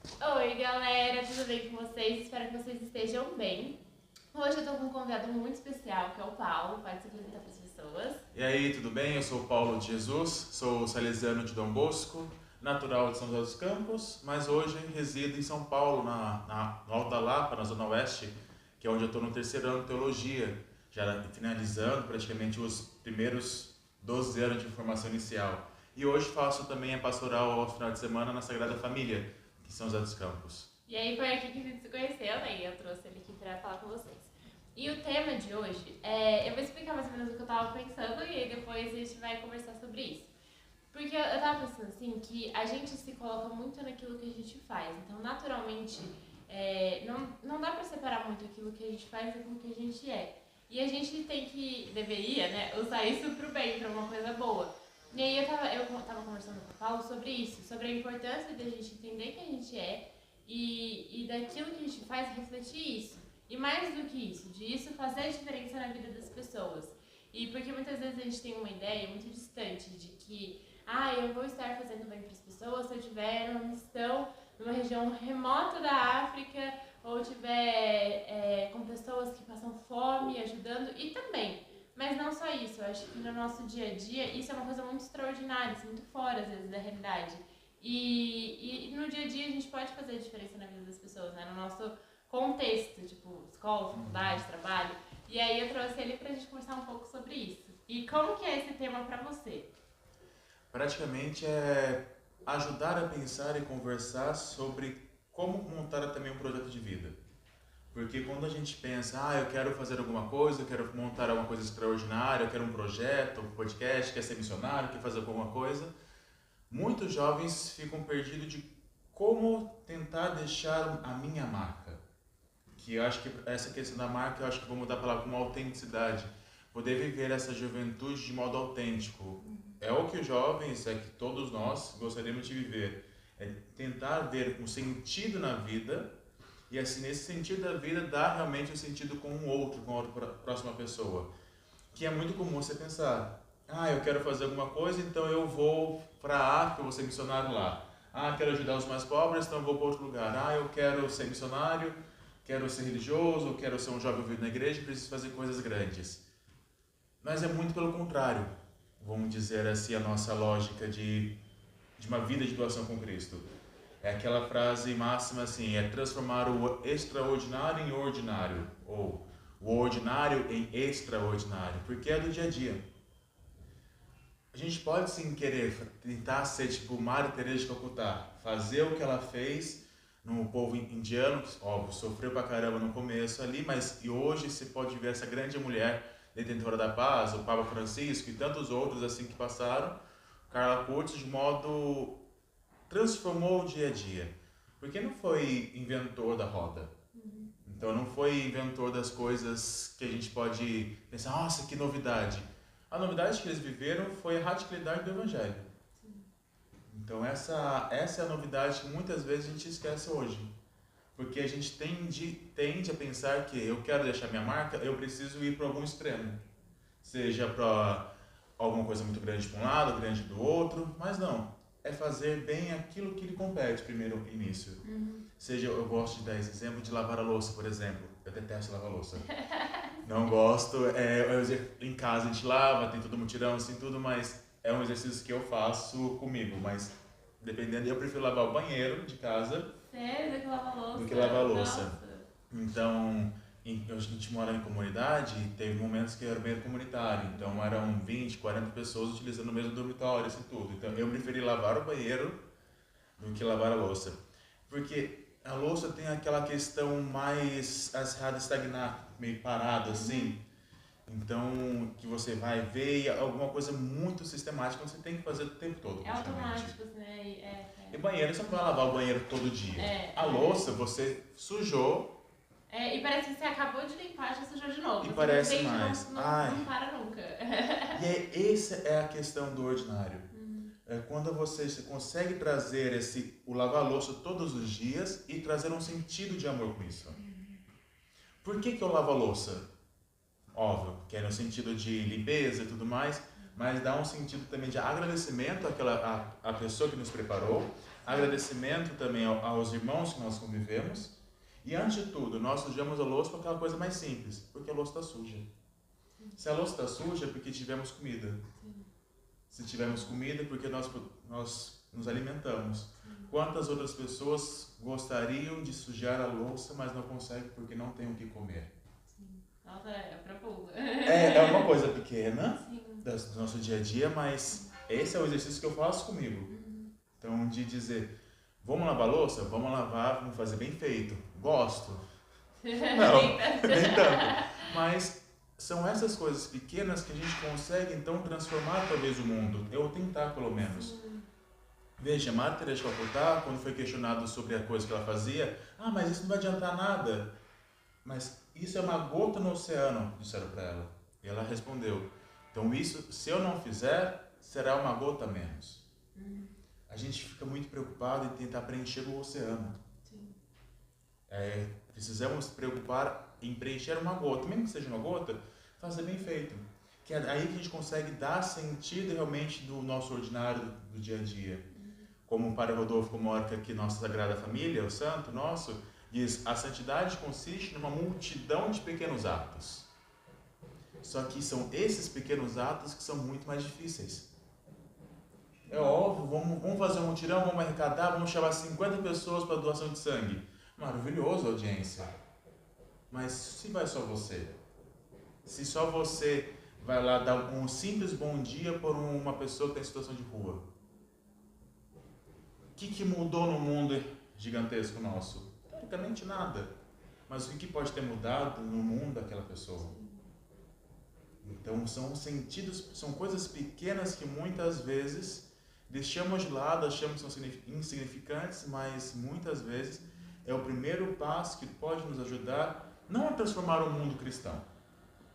Oi, galera, tudo bem com vocês? Espero que vocês estejam bem. Hoje eu tô com um convidado muito especial, que é o Paulo. Pode se apresentar para as pessoas. E aí, tudo bem? Eu sou o Paulo de Jesus, sou salesiano de Dom Bosco, natural de São José dos Campos, mas hoje resido em São Paulo, no Alto da Lapa, na Zona Oeste, que é onde eu estou no terceiro ano de teologia, já finalizando praticamente os primeiros 12 anos de formação inicial. E hoje faço também a pastoral ao final de semana na Sagrada Família, em São José dos Campos. E aí foi aqui que a gente se conheceu, né? E eu trouxe ele aqui pra falar com vocês. E o tema de hoje eu vou explicar mais ou menos o que eu tava pensando e aí depois a gente vai conversar sobre isso. Porque eu tava pensando assim, que a gente se coloca muito naquilo que a gente faz. Então, naturalmente, não dá pra separar muito aquilo que a gente faz daquilo que a gente é. E a gente deveria, né, usar isso pro bem, pra uma coisa boa. E aí eu tava conversando com o Paulo sobre isso, sobre a importância de a gente entender quem a gente é e daquilo que a gente faz refletir isso. E mais do que isso, de isso fazer a diferença na vida das pessoas. E porque muitas vezes a gente tem uma ideia muito distante de que eu vou estar fazendo bem para as pessoas se eu estiver numa missão numa região remota da África ou tiver com pessoas que passam fome ajudando e também. Mas não só isso, eu acho que no nosso dia a dia isso é uma coisa muito extraordinária, assim, muito fora às vezes da realidade. E no dia a dia a gente pode fazer a diferença na vida das pessoas, né? No nosso contexto, tipo escola, faculdade, trabalho. E aí eu trouxe ele pra gente conversar um pouco sobre isso. E como que é esse tema pra você? Praticamente é ajudar a pensar e conversar sobre como montar também um projeto de vida. Porque quando a gente pensa, eu quero fazer alguma coisa, eu quero montar alguma coisa extraordinária, eu quero um projeto, um podcast, quer ser missionário, quer fazer alguma coisa, muitos jovens ficam perdidos de como tentar deixar a minha marca. Que eu acho que essa questão da marca, eu acho que vou mudar a palavra como autenticidade. Poder viver essa juventude de modo autêntico. É o que os jovens, é que todos nós gostaríamos de viver. É tentar ver um sentido na vida e assim, nesse sentido da vida, dar realmente um sentido com o outro, com a outra próxima pessoa. Que é muito comum você pensar, eu quero fazer alguma coisa, então eu vou para a África, eu vou ser missionário lá. Quero ajudar os mais pobres, então eu vou para outro lugar. Eu quero ser missionário, quero ser religioso, quero ser um jovem ouvido na igreja, preciso fazer coisas grandes. Mas é muito pelo contrário, vamos dizer assim, a nossa lógica de uma vida de doação com Cristo. É aquela frase máxima assim, é transformar o extraordinário em ordinário, ou o ordinário em extraordinário, porque é do dia a dia. A gente pode sim querer tentar ser tipo Madre Teresa de Calcutá, fazer o que ela fez no povo indiano, óbvio, sofreu pra caramba no começo ali, mas e hoje você pode ver essa grande mulher detentora da paz, o Papa Francisco e tantos outros assim que passaram, Carla Curtis, de modo transformou o dia a dia. Porque não foi inventor da roda. Então não foi inventor das coisas que a gente pode pensar, nossa, que novidade. A novidade que eles viveram foi a radicalidade do Evangelho. Então essa é a novidade que muitas vezes a gente esquece hoje. Porque a gente tende a pensar que eu quero deixar minha marca, eu preciso ir para algum extremo. Seja para alguma coisa muito grande para um lado, grande do outro, mas não. É fazer bem aquilo que lhe compete, primeiro início. Seja, eu gosto de dar esse exemplo de lavar a louça, por exemplo. Eu detesto lavar a louça. Não gosto, em casa a gente lava, tem todo mutirão, assim, tudo, mas é um exercício que eu faço comigo, mas dependendo, eu prefiro lavar o banheiro de casa Sério, do que lavar louça? do que lavar a louça. Nossa. Então, a gente mora em comunidade, teve momentos que era banheiro comunitário, então eram 20, 40 pessoas utilizando o mesmo dormitório, isso tudo. Então eu preferi lavar o banheiro do que lavar a louça. Porque a louça tem aquela questão mais acirrada, estagnada, meio parado assim. Então, que você vai ver alguma coisa muito sistemática, você tem que fazer o tempo todo. É automático, né? E banheiro, você não vai lavar o banheiro todo dia. A louça, você sujou. E parece que você acabou de limpar, já sujou de novo. E Você parece entende, mais. não para nunca. Essa é a questão do ordinário. É quando você consegue trazer o lavar a louça todos os dias e trazer um sentido de amor com isso. Por que eu lavo a louça? Óbvio, que é no sentido de limpeza e tudo mais, mas dá um sentido também de agradecimento à pessoa que nos preparou, agradecimento também aos irmãos que nós convivemos. E antes de tudo, nós sujamos a louça com aquela coisa mais simples, porque a louça está suja. Se a louça está suja, é porque tivemos comida. Se tivermos comida, é porque nós nos alimentamos. Quantas outras pessoas gostariam de sujar a louça, mas não conseguem porque não têm o que comer? Nossa, é profundo. É uma coisa pequena do nosso dia a dia, mas esse é o exercício que eu faço comigo. Então, de dizer, vamos lavar a louça? Vamos lavar, vamos fazer bem feito. Gosto? Não, nem tanto. Mas são essas coisas pequenas que a gente consegue, então, transformar talvez o mundo. Eu vou tentar, pelo menos. Veja, Madre Teresa de Calcutá, quando foi questionado sobre a coisa que ela fazia, mas isso não vai adiantar nada. Mas isso é uma gota no oceano, disseram para ela. E ela respondeu, então isso, se eu não fizer, será uma gota a menos. A gente fica muito preocupado em tentar preencher o oceano. Precisamos preocupar em preencher uma gota, mesmo que seja uma gota, fazer bem feito. Que é aí que a gente consegue dar sentido realmente do nosso ordinário do dia a dia. Como o Padre Rodolfo Comorca, aqui nossa Sagrada Família, o santo nosso, diz, a santidade consiste numa multidão de pequenos atos. Só que são esses pequenos atos que são muito mais difíceis. É óbvio, vamos fazer um mutirão, vamos arrecadar, vamos chamar 50 pessoas para doação de sangue. Maravilhoso a audiência. Mas se vai só você? Se só você vai lá dar um simples bom dia por uma pessoa que está em situação de rua? O que mudou no mundo gigantesco nosso? Teoricamente nada. Mas o que pode ter mudado no mundo daquela pessoa? Então são sentidos, são coisas pequenas que muitas vezes deixamos de lado, achamos que são insignificantes, mas muitas vezes é o primeiro passo que pode nos ajudar não a transformar o mundo cristão.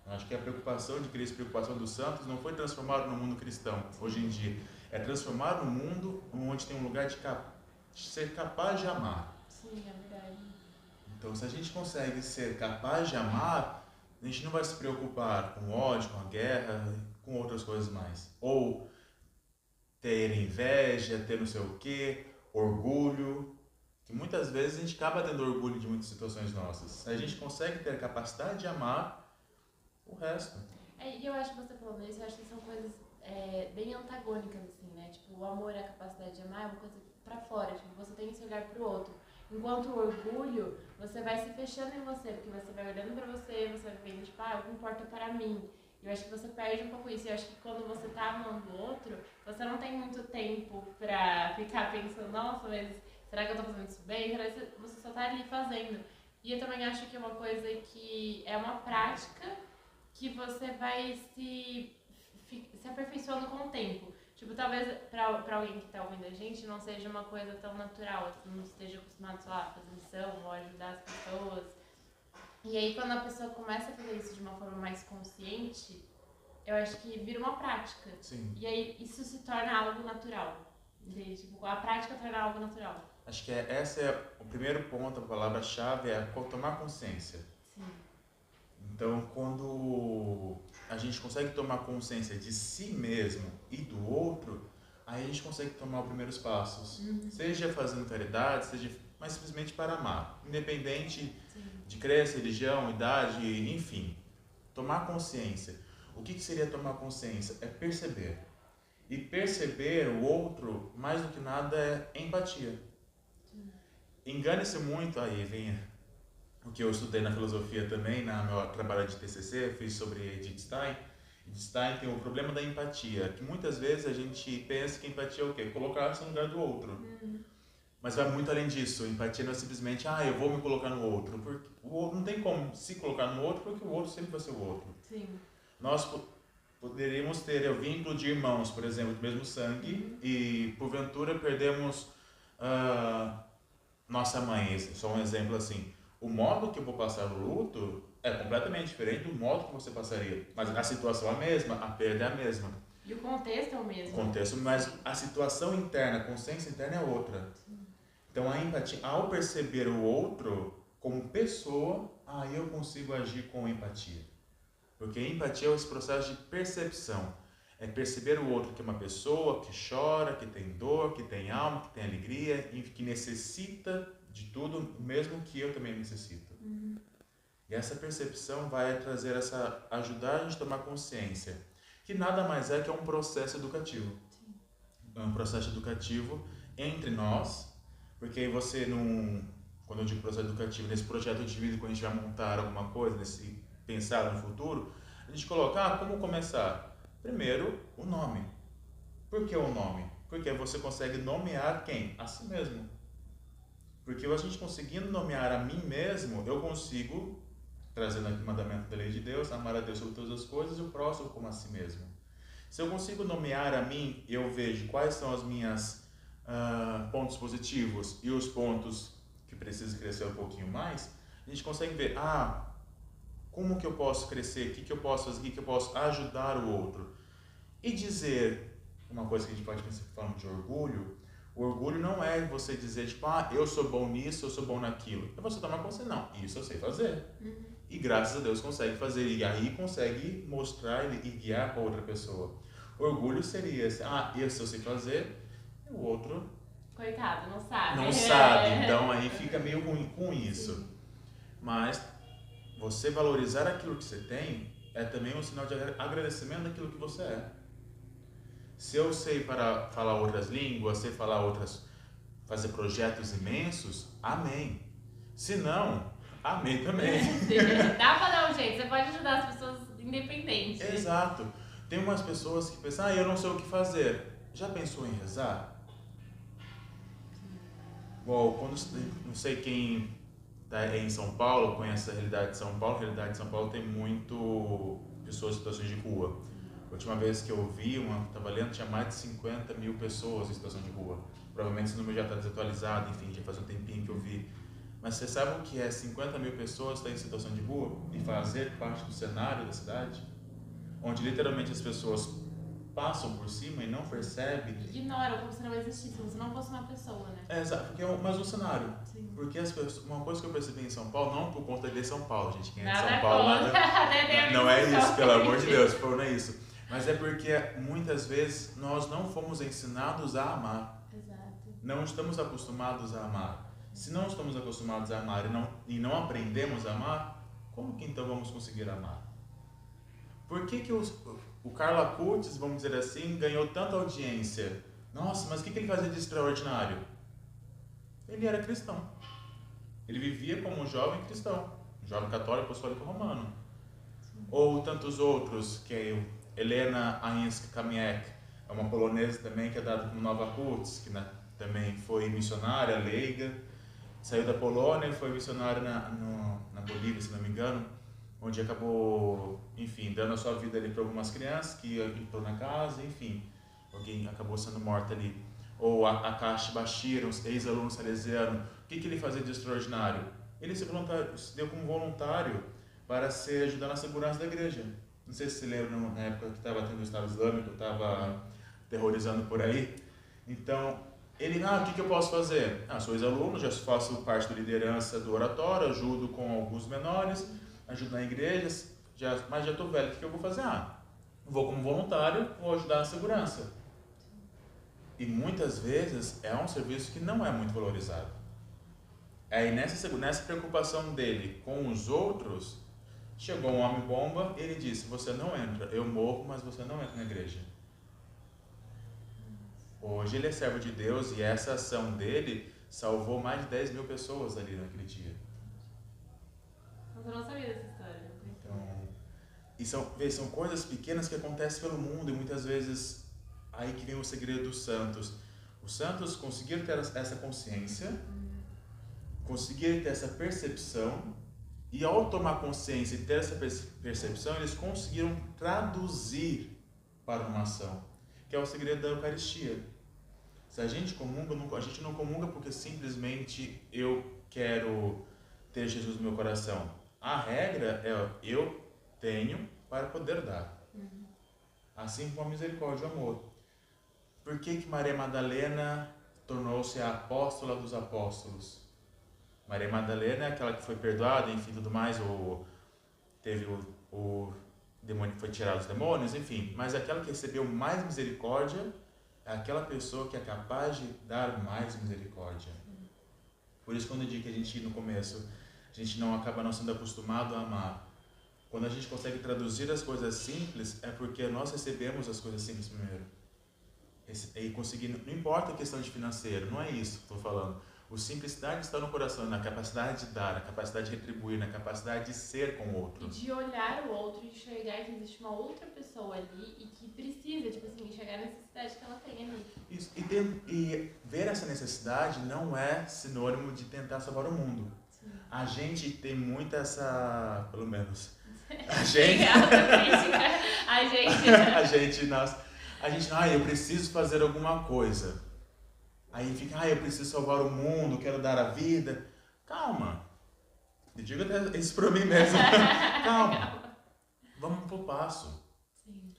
Acho que a preocupação de Cristo, a preocupação dos santos não foi transformar no mundo cristão hoje em dia, é transformar um mundo onde tem um lugar de ser capaz de amar. Sim, é verdade. Então, se a gente consegue ser capaz de amar, a gente não vai se preocupar com ódio, com a guerra, com outras coisas mais. Ou ter inveja, ter não sei o quê, orgulho, que muitas vezes a gente acaba tendo orgulho de muitas situações nossas. Se a gente consegue ter a capacidade de amar, o resto. E eu acho que você falando isso, eu acho que são coisas bem antagônicas, assim, né? Tipo, o amor e a capacidade de amar é uma coisa pra fora, tipo, você tem esse olhar pro outro. Enquanto o orgulho, você vai se fechando em você, porque você vai olhando pra você, você vai vendo, tipo, o que importa para mim. Eu acho que você perde um pouco isso. Eu acho que quando você tá amando o outro, você não tem muito tempo pra ficar pensando, nossa, mas será que eu tô fazendo isso bem? Você só tá ali fazendo. E eu também acho que é uma coisa que é uma prática que você vai se aperfeiçoando com o tempo. Tipo, talvez pra alguém que tá ouvindo a gente não seja uma coisa tão natural, não esteja acostumado, sei lá, a fazer missão ou ajudar as pessoas. E aí, quando a pessoa começa a fazer isso de uma forma mais consciente, eu acho que vira uma prática. Sim. E aí, isso se torna algo natural. Entende? Tipo, a prática torna algo natural. Acho que esse é o primeiro ponto, a palavra-chave é tomar consciência. Sim. Então, quando a gente consegue tomar consciência de si mesmo e do outro, aí a gente consegue tomar os primeiros passos. Seja fazendo caridade, seja mas simplesmente para amar. Independente de crença, religião, idade, enfim. Tomar consciência. O que seria tomar consciência? É perceber. E perceber o outro, mais do que nada, é empatia. Engane-se muito, aí vem o que eu estudei na filosofia também, no meu trabalho de TCC, fiz sobre Edith Stein. Edith Stein tem o problema da empatia, que muitas vezes a gente pensa que empatia é o quê? Colocar-se no lugar do outro. Mas vai muito além disso. Empatia não é simplesmente, eu vou me colocar no outro. Porque o outro não tem como se colocar no outro, porque o outro sempre vai ser o outro. Sim. Nós poderíamos ter o vínculo de irmãos, por exemplo, do mesmo sangue, e porventura perdemos nossa mãe. Só um exemplo assim. O modo que eu vou passar o luto é completamente diferente do modo que você passaria. Mas a situação é a mesma, a perda é a mesma. E o contexto é o mesmo. O contexto, mas a situação interna, a consciência interna é outra. Então a empatia, ao perceber o outro como pessoa, aí eu consigo agir com empatia. Porque a empatia é esse processo de percepção. É perceber o outro que é uma pessoa que chora, que tem dor, que tem alma, que tem alegria e que necessita de tudo, mesmo que eu também necessito. E essa percepção vai trazer ajudar a gente a tomar consciência, que nada mais é que um processo educativo. É um processo educativo entre nós, porque aí você não, quando eu digo processo educativo, nesse projeto de vida, quando a gente vai montar alguma coisa, nesse pensar no futuro, a gente coloca, como começar? Primeiro, o nome. Por que o nome? Porque você consegue nomear quem? A si mesmo. Porque a gente conseguindo nomear a mim mesmo, eu consigo, trazendo aqui o mandamento da lei de Deus, amar a Deus sobre todas as coisas e o próximo como a si mesmo. Se eu consigo nomear a mim, eu vejo quais são as minhas pontos positivos e os pontos que precisam crescer um pouquinho mais, a gente consegue ver, como que eu posso crescer, o que eu posso fazer, o que eu posso ajudar o outro. E dizer, uma coisa que a gente pode pensar falando de orgulho, o orgulho não é você dizer, tipo, eu sou bom nisso, eu sou bom naquilo. É você tomar consciência, não, isso eu sei fazer. E graças a Deus consegue fazer, e aí consegue mostrar e guiar para outra pessoa. Orgulho seria esse, esse eu sei fazer, e o outro... Coitado, não sabe. Não sabe, então aí fica meio ruim com isso. Mas você valorizar aquilo que você tem é também um sinal de agradecimento daquilo que você é. Se eu sei para falar outras línguas, sei falar fazer projetos imensos, amém. Se não, amém também. Dá para dar um jeito, você pode ajudar as pessoas independentes. Exato. Tem umas pessoas que pensam, eu não sei o que fazer. Já pensou em rezar? Bom, não sei quem está em São Paulo conhece a realidade de São Paulo. A realidade de São Paulo tem muito pessoas em situações de rua. A última vez que eu vi, estava lendo, tinha mais de 50 mil pessoas em situação de rua. Provavelmente esse número já está desatualizado, enfim, já faz um tempinho que eu vi. Mas você sabe o que é 50 mil pessoas estar em situação de rua e fazer parte do cenário da cidade? Onde literalmente as pessoas passam por cima e não percebem. Ignoram como se não existisse, como se não fosse uma pessoa, né? Exato, mas um cenário. Sim. Porque uma coisa que eu percebi em São Paulo, não por conta de São Paulo, gente, quem é de Nada São Paulo, não é isso, pelo amor de Deus, não é isso. Mas é porque muitas vezes nós não fomos ensinados a amar. Exato. Não estamos acostumados a amar. Se não estamos acostumados a amar e não aprendemos a amar, como que então vamos conseguir amar? Por que o Carla Kurtz, vamos dizer assim, ganhou tanta audiência? Nossa, mas o que ele fazia de extraordinário? Ele era cristão. Ele vivia como um jovem cristão, um jovem católico apostólico romano. Sim. Ou tantos outros, que é Helena Ahinska-Kamiek, é uma polonesa também que é dada como Nova Kurtz, que também foi missionária, leiga, saiu da Polônia e foi missionária na Bolívia, se não me engano, onde acabou, enfim, dando a sua vida ali para algumas crianças que entrou na casa, enfim, alguém acabou sendo morta ali. Ou Akash Bashir, um ex-aluno salesiano, o que ele fazia de extraordinário? Ele se deu como voluntário para ajudar na segurança da igreja. Não sei se você lembra, na época que estava tendo o Estado Islâmico, estava terrorizando por aí. Então, ele, o que eu posso fazer? Sou ex-aluno, já faço parte da liderança do oratório, ajudo com alguns menores, ajudo na igreja, mas já estou velho, o que eu vou fazer? Vou como voluntário, vou ajudar na segurança. E muitas vezes é um serviço que não é muito valorizado. Aí nessa preocupação dele com os outros, chegou um homem-bomba e ele disse, você não entra, eu morro, mas você não entra na igreja. Hoje ele é servo de Deus e essa ação dele salvou mais de 10 mil pessoas ali naquele dia. Eu não sabia dessa história. Então, são coisas pequenas que acontecem pelo mundo e muitas vezes aí que vem o segredo dos santos. Os santos conseguiram ter essa consciência, conseguiram ter essa percepção e ao tomar consciência e ter essa percepção, eles conseguiram traduzir para uma ação, que é o segredo da Eucaristia. Se a gente comunga, a gente não comunga porque simplesmente eu quero ter Jesus no meu coração. A regra é eu tenho para poder dar. Assim como a misericórdia e o amor. Por que Maria Madalena tornou-se a apóstola dos apóstolos? Maria Madalena é aquela que foi perdoada, enfim, tudo mais, ou teve o foi tirar os demônios, enfim. Mas aquela que recebeu mais misericórdia é aquela pessoa que é capaz de dar mais misericórdia. Por isso, quando eu digo que a gente, no começo, a gente não acaba não sendo acostumado a amar. Quando a gente consegue traduzir as coisas simples, é porque nós recebemos as coisas simples primeiro. E conseguindo, não importa a questão de financeiro, não é isso que estou falando. O simplicidade está no coração, na capacidade de dar, na capacidade de retribuir, na capacidade de ser com o outro. E de olhar o outro e enxergar que existe uma outra pessoa ali e que precisa, tipo assim, enxergar a necessidade que ela tem ali. Isso. E ver essa necessidade não é sinônimo de tentar salvar o mundo. Sim. A gente tem muito essa, pelo menos, a gente, eu preciso fazer alguma coisa. Aí fica, eu preciso salvar o mundo, quero dar a vida. Calma. Eu digo até isso pra mim mesmo. Calma. Vamos pro passo. Sim.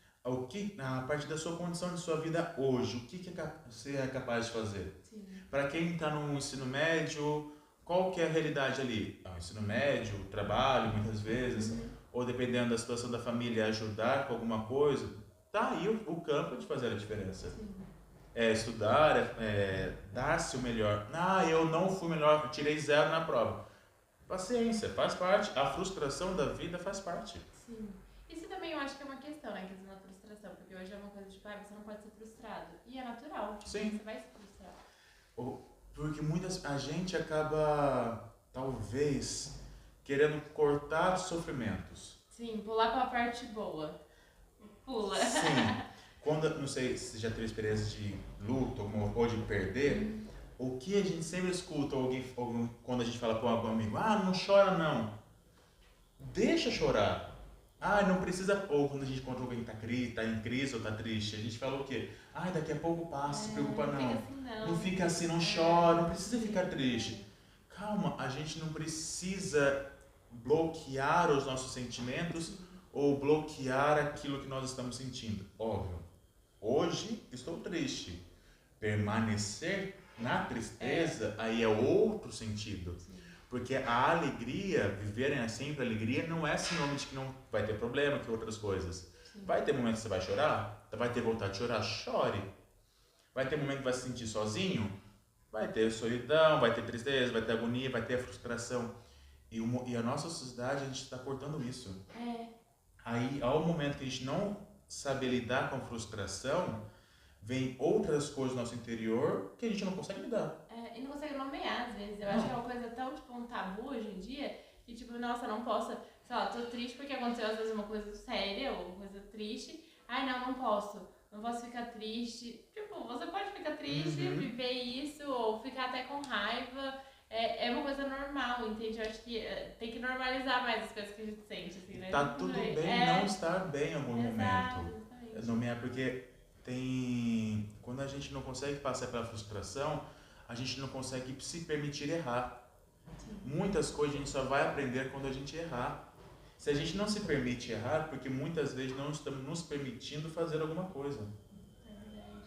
A partir da sua condição de sua vida hoje, o que você é capaz de fazer? Para quem está no ensino médio, qual que é a realidade ali? O ensino médio, trabalho, muitas vezes, ou dependendo da situação da família, ajudar com alguma coisa. Tá aí o campo de fazer a diferença. Sim. É estudar, dar-se o melhor. Eu não fui melhor, tirei 0 na prova. Paciência, faz parte. A frustração da vida faz parte. Sim. Isso também eu acho que é uma questão, né? Questão da frustração. Porque hoje é uma coisa de, você não pode ser frustrado. E é natural. Sim. Você vai se frustrar. Porque a gente acaba, talvez, querendo cortar sofrimentos. Sim, pular para a parte boa. Pula. Sim. Não sei se já teve experiência de luto ou de perder, o que a gente sempre escuta quando a gente fala com algum amigo, não chora não. Deixa chorar. Não precisa, ou quando a gente encontra alguém que tá em crise ou tá triste, a gente fala o quê? Daqui a pouco passa, se preocupa não. Não fica assim, não chora, não precisa ficar triste. Calma, a gente não precisa bloquear os nossos sentimentos ou bloquear aquilo que nós estamos sentindo. Óbvio. Hoje estou triste. Permanecer na tristeza, aí é outro sentido. Sim. Porque a alegria, viver sempre a alegria, não é sinônimo de que não vai ter problema, que outras coisas. Sim. Vai ter momentos que você vai chorar? Vai ter vontade de chorar? Chore. Vai ter momento que vai se sentir sozinho? Vai ter solidão, vai ter tristeza, vai ter agonia, vai ter a frustração. E a nossa sociedade, a gente está cortando isso. Aí, ao momento que a gente não saber lidar com frustração, vem outras coisas no nosso interior que a gente não consegue lidar. E não consegue nomear, às vezes. Eu acho que é uma coisa tão, um tabu hoje em dia, que nossa, não posso, sei lá, tô triste porque aconteceu às vezes uma coisa séria ou uma coisa triste. Não posso ficar triste. Você pode ficar triste, viver isso, ou ficar até com raiva. É uma coisa normal, entende? Eu acho que tem que normalizar mais as coisas que a gente sente, assim, né? Tá tudo bem não estar bem em algum momento. Nomear, porque quando a gente não consegue passar pela frustração, a gente não consegue se permitir errar. Sim. Muitas coisas a gente só vai aprender quando a gente errar. Se a gente não se permite errar, porque muitas vezes não estamos nos permitindo fazer alguma coisa. É verdade.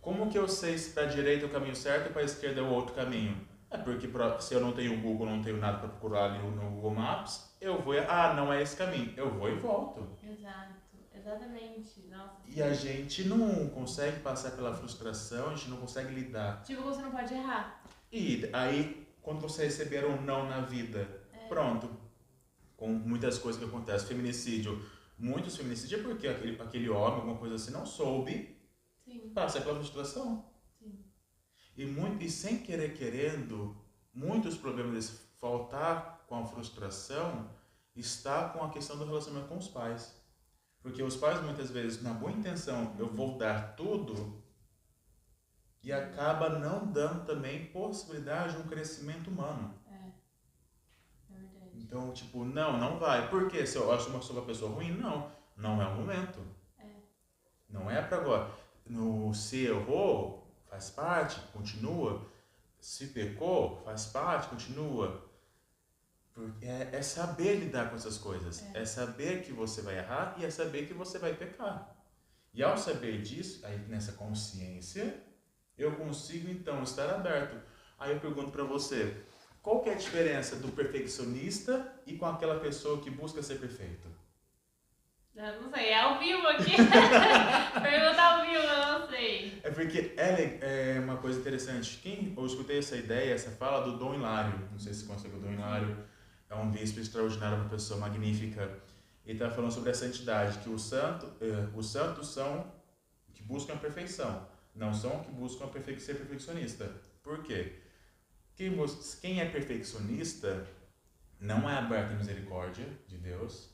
Como que eu sei se para a direita é o caminho certo e para a esquerda é o outro caminho? Porque se eu não tenho o Google, não tenho nada para procurar ali no Google Maps, eu vou, não é esse caminho, eu vou e volto. Exato, exatamente. Nossa. E a gente não consegue passar pela frustração, a gente não consegue lidar. Você não pode errar. E aí, quando você receber um não na vida, pronto. Com muitas coisas que acontecem, feminicídio. Muitos feminicídios é porque aquele homem, alguma coisa assim, não soube passar pela frustração. E sem querendo, muitos problemas desse faltar com a frustração está com a questão do relacionamento com os pais. Porque os pais muitas vezes, na boa intenção, eu vou dar tudo, e acaba não dando também possibilidade de um crescimento humano. É verdade. Então, não vai. Por quê? Se eu acho que eu sou uma pessoa ruim? Não é o momento. Não é para agora. Se errou, faz parte, continua. Se pecou, faz parte, continua. Porque é saber lidar com essas coisas. É saber que você vai errar e é saber que você vai pecar. E ao saber disso, aí nessa consciência, eu consigo então estar aberto. Aí eu pergunto para você, qual que é a diferença do perfeccionista e com aquela pessoa que busca ser perfeito? Eu não sei, é ao vivo aqui. Pergunta ao vivo, eu não sei. É porque é uma coisa interessante. Eu escutei essa ideia, essa fala do Dom Hilário. Não sei se consegue o Dom Hilário. É um bispo extraordinário, uma pessoa magnífica. Ele está falando sobre a santidade, que os santos são que buscam a perfeição, não são que buscam ser perfeccionista. Por quê? Quem é perfeccionista não é aberto à misericórdia de Deus,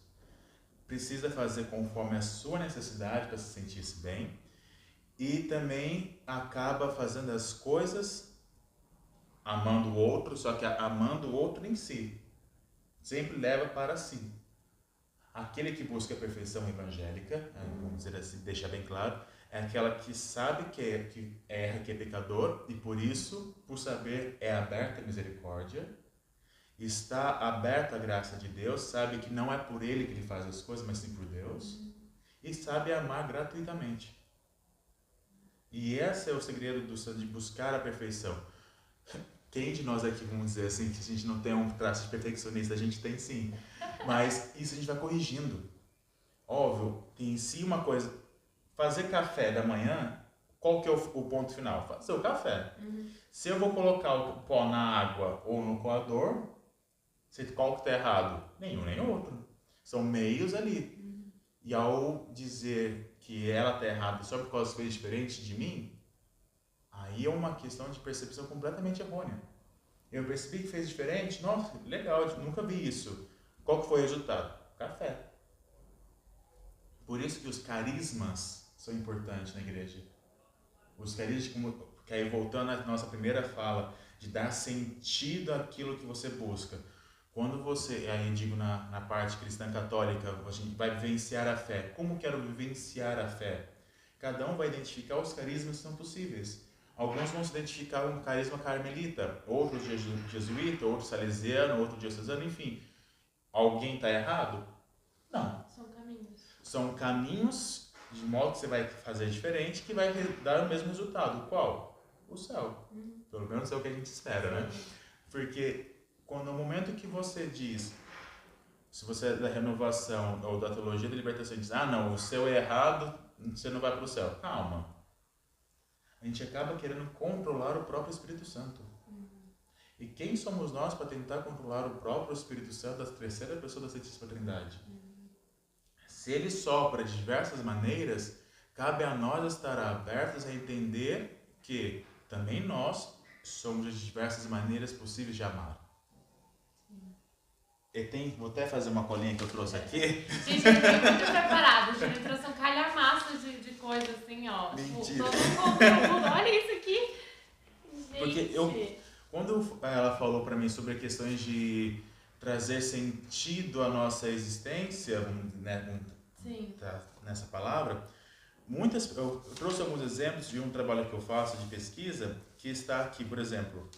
precisa fazer conforme a sua necessidade para se sentir bem e também acaba fazendo as coisas amando o outro, só que amando o outro em si. Sempre leva para si. Aquele que busca a perfeição evangélica, vamos dizer assim, deixar bem claro, é aquela que sabe que erra, que é pecador e por isso, por saber, é aberta à misericórdia, está aberta à graça de Deus, sabe que não é por ele que ele faz as coisas, mas sim por Deus, e sabe amar gratuitamente. E esse é o segredo de buscar a perfeição. Quem de nós aqui, vamos dizer assim, que a gente não tem um traço de perfeccionista? A gente tem sim. Mas isso a gente vai corrigindo. Óbvio, tem em si uma coisa. Fazer café da manhã, qual que é o ponto final? Fazer o café. Se eu vou colocar o pó na água ou no coador, qual que está errado? Nenhum nem outro. São meios ali. E ao dizer que ela está errada só por causa que fez diferente de mim, aí é uma questão de percepção completamente errônea. Eu percebi que fez diferente, nossa, legal, eu nunca vi isso. Qual que foi o resultado? Café. Por isso que os carismas são importantes na igreja. Os carismas, que aí voltando à nossa primeira fala, de dar sentido àquilo que você busca. Quando você, aí eu digo na parte cristã católica, a gente vai vivenciar a fé. Como quero vivenciar a fé? Cada um vai identificar os carismas que são possíveis. Alguns vão se identificar com o carisma carmelita, outros jesuíta, outro salesiano, outro diocesano, enfim. Alguém está errado? Não. São caminhos. São caminhos de modo que você vai fazer diferente que vai dar o mesmo resultado. Qual? O céu. Pelo menos é o que a gente espera, né? Porque no momento que você diz, se você é da renovação ou da teologia da libertação, diz, não, o céu é errado, você não vai para o céu. Calma. A gente acaba querendo controlar o próprio Espírito Santo. E quem somos nós para tentar controlar o próprio Espírito Santo, a terceira pessoa da Santíssima Trindade? Se ele sopra de diversas maneiras, cabe a nós estar abertos a entender que também nós somos de diversas maneiras possíveis de amar. Vou até fazer uma colinha que eu trouxe aqui. Gente, eu fui muito preparada. Ele trouxe um calhamaço de coisa assim, ó. Mentira. Olha isso aqui. Gente. Porque quando ela falou para mim sobre questões de trazer sentido à nossa existência, né, nessa palavra, eu trouxe alguns exemplos de um trabalho que eu faço de pesquisa, que está aqui, por exemplo.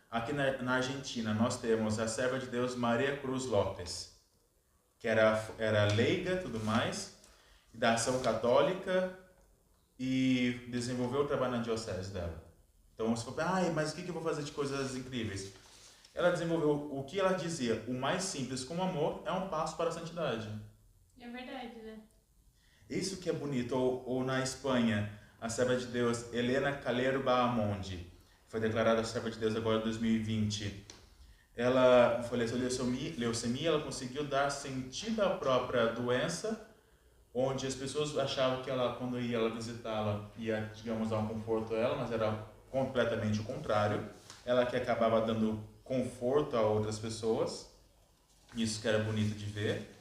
Aqui na Argentina, nós temos a serva de Deus Maria Cruz Lopes, que era leiga e tudo mais, da ação católica e desenvolveu o trabalho na diocese dela. Então você fala, mas o que eu vou fazer de coisas incríveis? Ela desenvolveu o que ela dizia, o mais simples como amor é um passo para a santidade. É verdade, né? Isso que é bonito. Ou na Espanha, a serva de Deus Helena Calero Bahamonde, foi declarada serva de Deus agora em 2020. Ela faleceu de leucemia, ela conseguiu dar sentido à própria doença, onde as pessoas achavam que ela, quando ela visitá-la, ia, digamos, dar um conforto a ela, mas era completamente o contrário. Ela que acabava dando conforto a outras pessoas. Isso que era bonito de ver.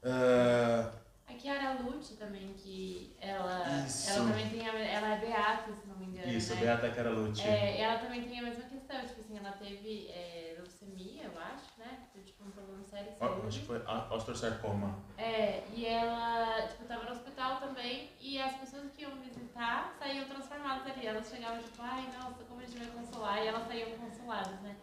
A Chiara Lucci também, que ela também tem ela é beata, se não me engano. Isso, né? Beata Chiara Lucci. Ela também tem a mesma questão, tipo assim, ela teve leucemia, eu acho, né? Tipo um problema sério de saúde. Acho que foi osteosarcoma. E ela, tipo, tava no hospital também, e as pessoas que iam visitar saíam transformadas ali. Elas chegavam, tipo, nossa, como a gente vai consolar? E elas saíam consoladas, né?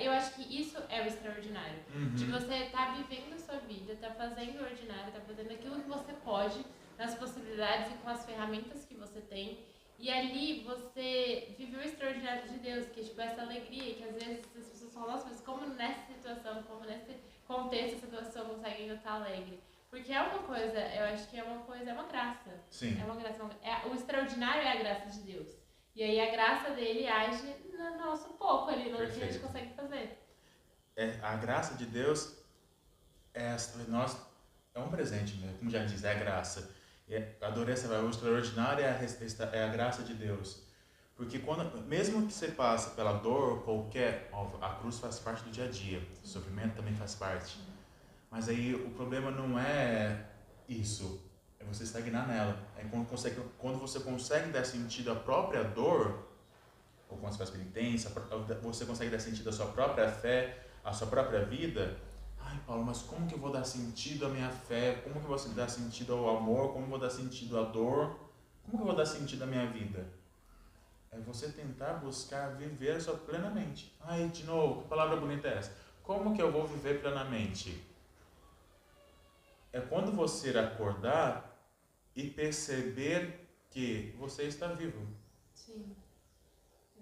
Eu acho que isso é o extraordinário. De você estar vivendo a sua vida, estar fazendo o ordinário, estar fazendo aquilo que você pode, nas possibilidades e com as ferramentas que você tem. E ali você viveu o extraordinário de Deus, que é tipo essa alegria, que às vezes as pessoas falam, nossa, mas como nessa situação, como nesse contexto essa pessoa consegue ainda estar alegre? Porque é uma coisa, eu acho que é uma coisa, é uma graça. Sim. É uma graça. O extraordinário é a graça de Deus. E aí a graça dele age no nosso pouco ali, no que a gente Perfeito. consegue fazer. A graça de Deus nós, é um presente, né? Como já diz, é a graça. Adorei essa palavra, o extraordinário é a graça de Deus. Porque mesmo que você passe pela dor, a cruz faz parte do dia a dia, o sofrimento também faz parte. Mas aí o problema não é isso, é você estagnar nela. É quando você consegue dar sentido à própria dor, ou quando você faz penitência, você consegue dar sentido à sua própria fé, à sua própria vida. Ai, Paulo, mas como que eu vou dar sentido à minha fé? Como que eu vou dar sentido ao amor? Como eu vou dar sentido à dor? Como que eu vou dar sentido à minha vida? É você tentar buscar viver só plenamente. Ai, de novo, que palavra bonita é essa? Como que eu vou viver plenamente? É quando você acordar e perceber que você está vivo. Sim,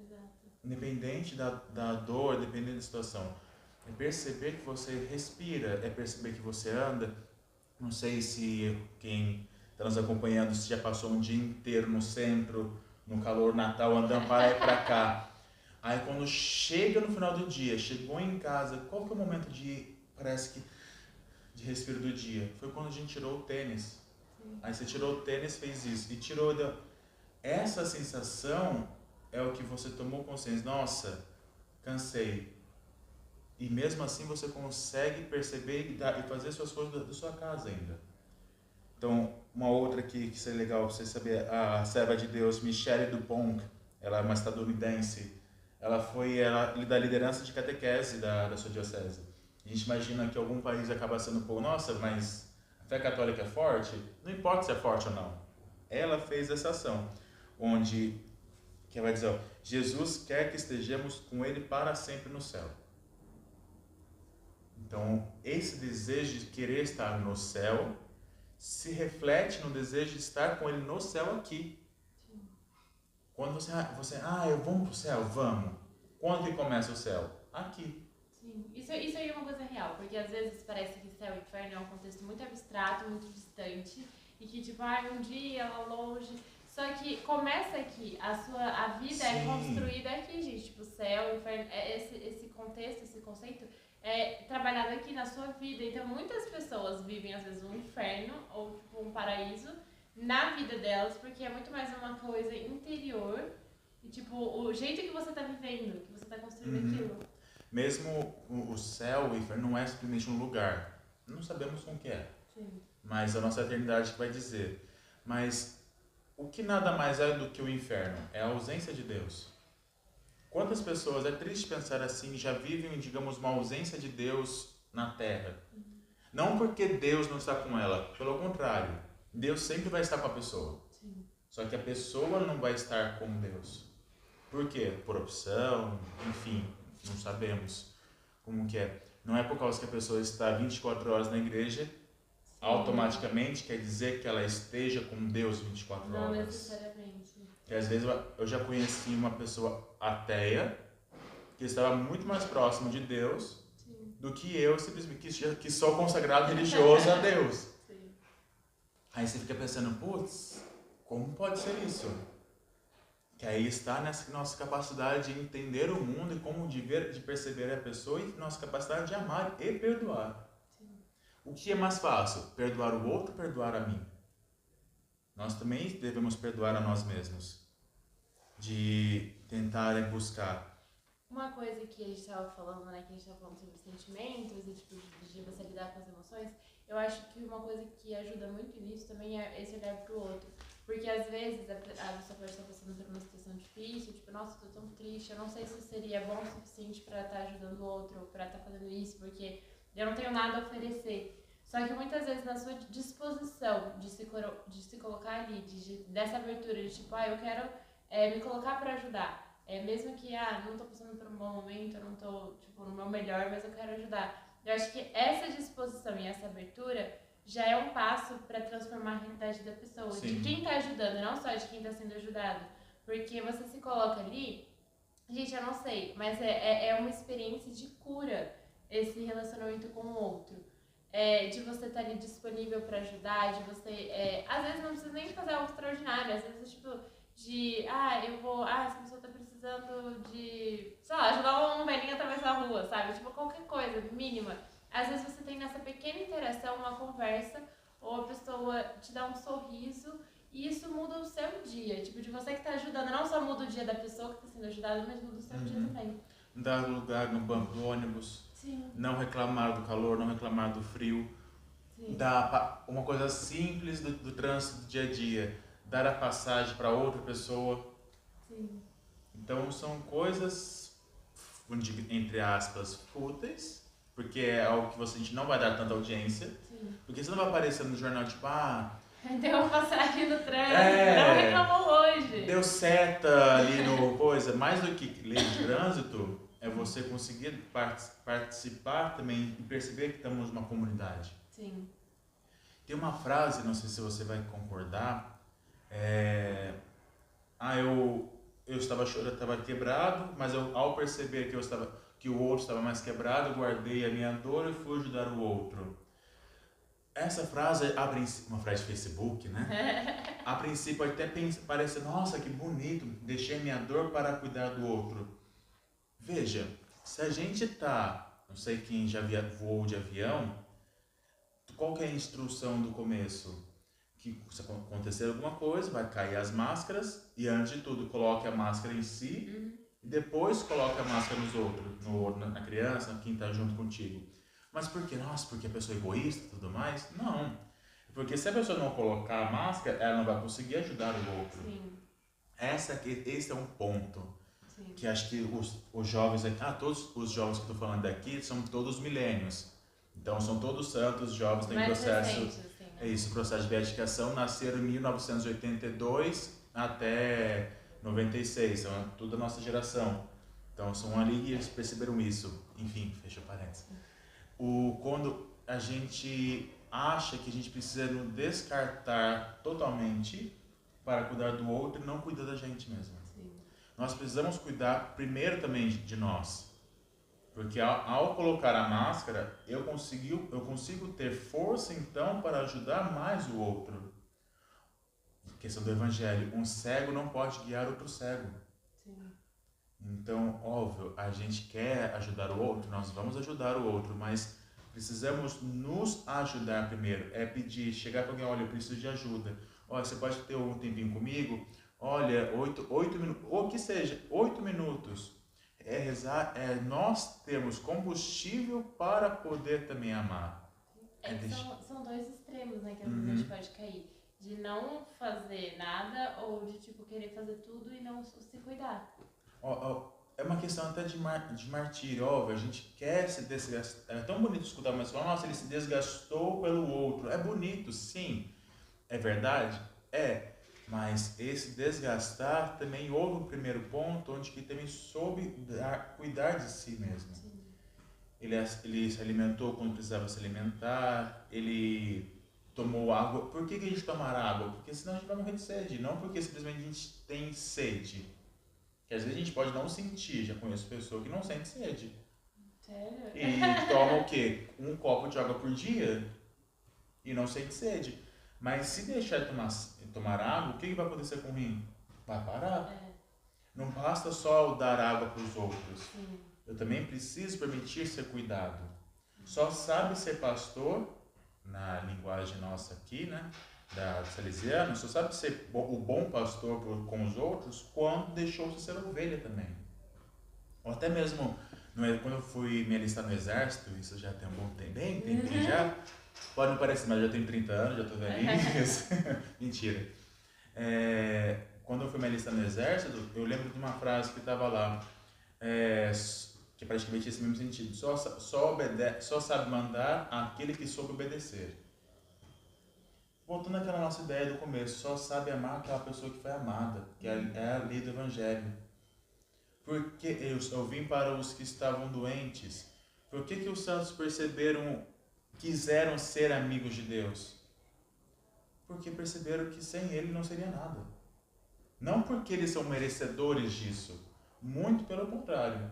exato. Independente da dor, dependendo da situação. É perceber que você respira, é perceber que você anda. Não sei se quem está nos acompanhando se já passou um dia inteiro no centro, no calor Natal, andando para lá e para cá. Aí quando chega no final do dia, chegou em casa, qual que é o momento de respiro do dia? Foi quando a gente tirou o tênis. Sim. Aí você tirou o tênis, fez isso, e essa sensação é o que você tomou consciência. Nossa, cansei. E mesmo assim você consegue perceber e fazer suas coisas da sua casa ainda. Então, uma outra que seria legal você saber, a serva de Deus, Michelle Dupont, ela é uma estadunidense, ela foi da liderança de catequese da sua diocese. A gente imagina que algum país acaba sendo, pô, nossa, mas a fé católica é forte? Não importa se é forte ou não. Ela fez essa ação, onde, que vai dizer, ó, Jesus quer que estejamos com Ele para sempre no céu. Então, esse desejo de querer estar no céu se reflete no desejo de estar com Ele no céu aqui. Sim. Quando você eu vamos para o céu? Vamos. Quando que começa o céu? Aqui. Sim, isso aí é uma coisa real, porque às vezes parece que céu e inferno é um contexto muito abstrato, muito distante, e que tipo, um dia lá longe. Só que começa aqui, a vida Sim. é construída aqui, gente. Tipo, céu, inferno, esse contexto, esse conceito é trabalhado aqui na sua vida. Então muitas pessoas vivem às vezes um inferno ou tipo, um paraíso na vida delas, porque é muito mais uma coisa interior. E tipo, o jeito que você tá vivendo, que você tá construindo aquilo. Mesmo o céu, o inferno não é simplesmente um lugar. Não sabemos como que é. Sim. Mas a nossa eternidade que vai dizer. Mas o que nada mais é do que o inferno? É a ausência de Deus. Quantas pessoas, é triste pensar assim, já vivem, digamos, uma ausência de Deus na Terra? Não porque Deus não está com ela, pelo contrário. Deus sempre vai estar com a pessoa. Sim. Só que a pessoa não vai estar com Deus. Por quê? Por opção, enfim, não sabemos como que é. Não é por causa que a pessoa está 24 horas na igreja, sim, automaticamente quer dizer que ela esteja com Deus 24 horas. Não necessariamente. Que às vezes eu já conheci uma pessoa ateia que estava muito mais próximo de Deus, sim, do que eu, simplesmente que sou consagrado religioso a Deus. Sim. Aí você fica pensando, putz, como pode ser isso? Que aí está nessa nossa capacidade de entender o mundo e como de perceber a pessoa e nossa capacidade de amar e perdoar. Sim. O que é mais fácil? Perdoar o outro ou perdoar a mim? Nós também devemos perdoar a nós mesmos. De tentar buscar. Uma coisa que a gente estava falando, né? Que a gente estava falando sobre sentimentos e tipo, de você lidar com as emoções. Eu acho que uma coisa que ajuda muito nisso também é esse olhar pro outro. Porque às vezes a pessoa pode estar passando por uma situação difícil, tipo, nossa, eu tô tão triste, eu não sei se seria bom o suficiente pra estar ajudando o outro, ou pra estar fazendo isso, porque eu não tenho nada a oferecer. Só que muitas vezes na sua disposição de se colocar ali, dessa abertura, de tipo, eu quero me colocar pra ajudar. Mesmo que, não tô passando por um bom momento, eu não tô, tipo, no meu melhor, mas eu quero ajudar. Eu acho que essa disposição e essa abertura já é um passo para transformar a realidade da pessoa, sim, de quem tá ajudando, não só de quem tá sendo ajudado. Porque você se coloca ali, gente, eu não sei, mas é uma experiência de cura esse relacionamento com o outro. de você estar ali disponível para ajudar, de você, às vezes não precisa nem fazer algo extraordinário, às vezes tipo, essa pessoa tá precisando de, sei lá, ajudar um velhinho a atravessar a rua, sabe? Tipo, qualquer coisa, mínima. Às vezes você tem nessa pequena interação uma conversa, ou a pessoa te dá um sorriso, e isso muda o seu dia. Tipo, de você que tá ajudando, não só muda o dia da pessoa que tá sendo ajudada, mas muda o seu dia também. Dar lugar no banco do ônibus. Sim. Não reclamar do calor, não reclamar do frio. Sim. Dar uma coisa simples do trânsito do dia a dia. Dar a passagem para outra pessoa. Sim. Então são coisas, entre aspas, fúteis, porque é algo que a gente não vai dar tanta audiência. Sim. Porque você não vai aparecer no jornal tipo, deu uma passagem no trânsito, não reclamou hoje. Deu seta ali no coisa. Mais do que lei de trânsito, é você conseguir participar também e perceber que estamos numa comunidade. Sim. Tem uma frase, não sei se você vai concordar, eu estava chorando, estava quebrado, mas ao perceber que o outro estava mais quebrado, eu guardei a minha dor e fui ajudar o outro. Essa frase, uma frase de Facebook, né? A princípio pode até parecer, nossa, que bonito, deixei minha dor para cuidar do outro. Veja, se a gente não sei quem já voou de avião, qual que é a instrução do começo? Que se acontecer alguma coisa, vai cair as máscaras e antes de tudo coloque a máscara em si e depois coloque a máscara nos outros, na criança, quem está junto contigo. Mas por que? Nossa, porque a pessoa é egoísta e tudo mais? Não. Porque se a pessoa não colocar a máscara, ela não vai conseguir ajudar o outro. Sim. Esse é um ponto. Sim. Que acho que os jovens aqui, todos os jovens que eu estou falando daqui são todos milênios. Então são todos santos, jovens, têm processo. Recente, assim, né? É isso, processo de beatificação, nasceram em 1982 até 96, são toda a nossa geração. Então são ali que eles perceberam isso. Enfim, fecha parênteses. Quando a gente acha que a gente precisa nos descartar totalmente para cuidar do outro e não cuidar da gente mesmo. Sim. Nós precisamos cuidar primeiro também de nós. Porque ao colocar a máscara, eu consigo ter força então para ajudar mais o outro. Questão do evangelho, um cego não pode guiar outro cego. Sim. Então, óbvio, a gente quer ajudar o outro, nós vamos ajudar o outro, mas precisamos nos ajudar primeiro. É pedir, chegar para alguém, olha, eu preciso de ajuda. Olha, você pode ter um tempinho comigo? Olha, 8 minutos, ou que seja, 8 minutos. É rezar, nós temos combustível para poder também amar. São dois extremos, né, que às vezes a gente pode cair. De não fazer nada ou de tipo querer fazer tudo e não se cuidar. É uma questão até de martírio, óbvio, a gente quer se desgastar. É tão bonito escutar, mas falar, nossa, ele se desgastou pelo outro. É bonito, sim. É verdade? É. Mas esse desgastar também houve um primeiro ponto onde que também soube cuidar de si mesmo. Sim. Ele se alimentou quando precisava se alimentar, ele tomou água. Por que a gente tomar água? Porque senão a gente vai morrer de sede, não porque simplesmente a gente tem sede. Que às vezes a gente pode não sentir, já conheço pessoa que não sente sede. Sério? E toma o quê? Um copo de água por dia e não sente sede. Mas se deixar de tomar água, o que vai acontecer com o rim? Vai parar. Não basta só dar água para os outros. Sim. Eu também preciso permitir ser cuidado. Só sabe ser pastor, na linguagem nossa aqui, né? Da Salesiana, só sabe ser o bom pastor com os outros quando deixou-se ser ovelha também. Ou até mesmo, quando eu fui me alistar no exército, isso já tem um bom tempo, bem tempinho já, pode não parecer, mas eu já tenho 30 anos, já estou velhinho. Mentira. Quando eu fui me alistar no exército, eu lembro de uma frase que estava lá, que praticamente tinha esse mesmo sentido. Só sabe mandar aquele que soube obedecer. Voltando àquela nossa ideia do começo, só sabe amar aquela pessoa que foi amada, que é a lei do Evangelho. Porque eu vim para os que estavam doentes. Por que os santos quiseram ser amigos de Deus? Porque perceberam que sem Ele não seria nada. Não porque eles são merecedores disso. Muito pelo contrário.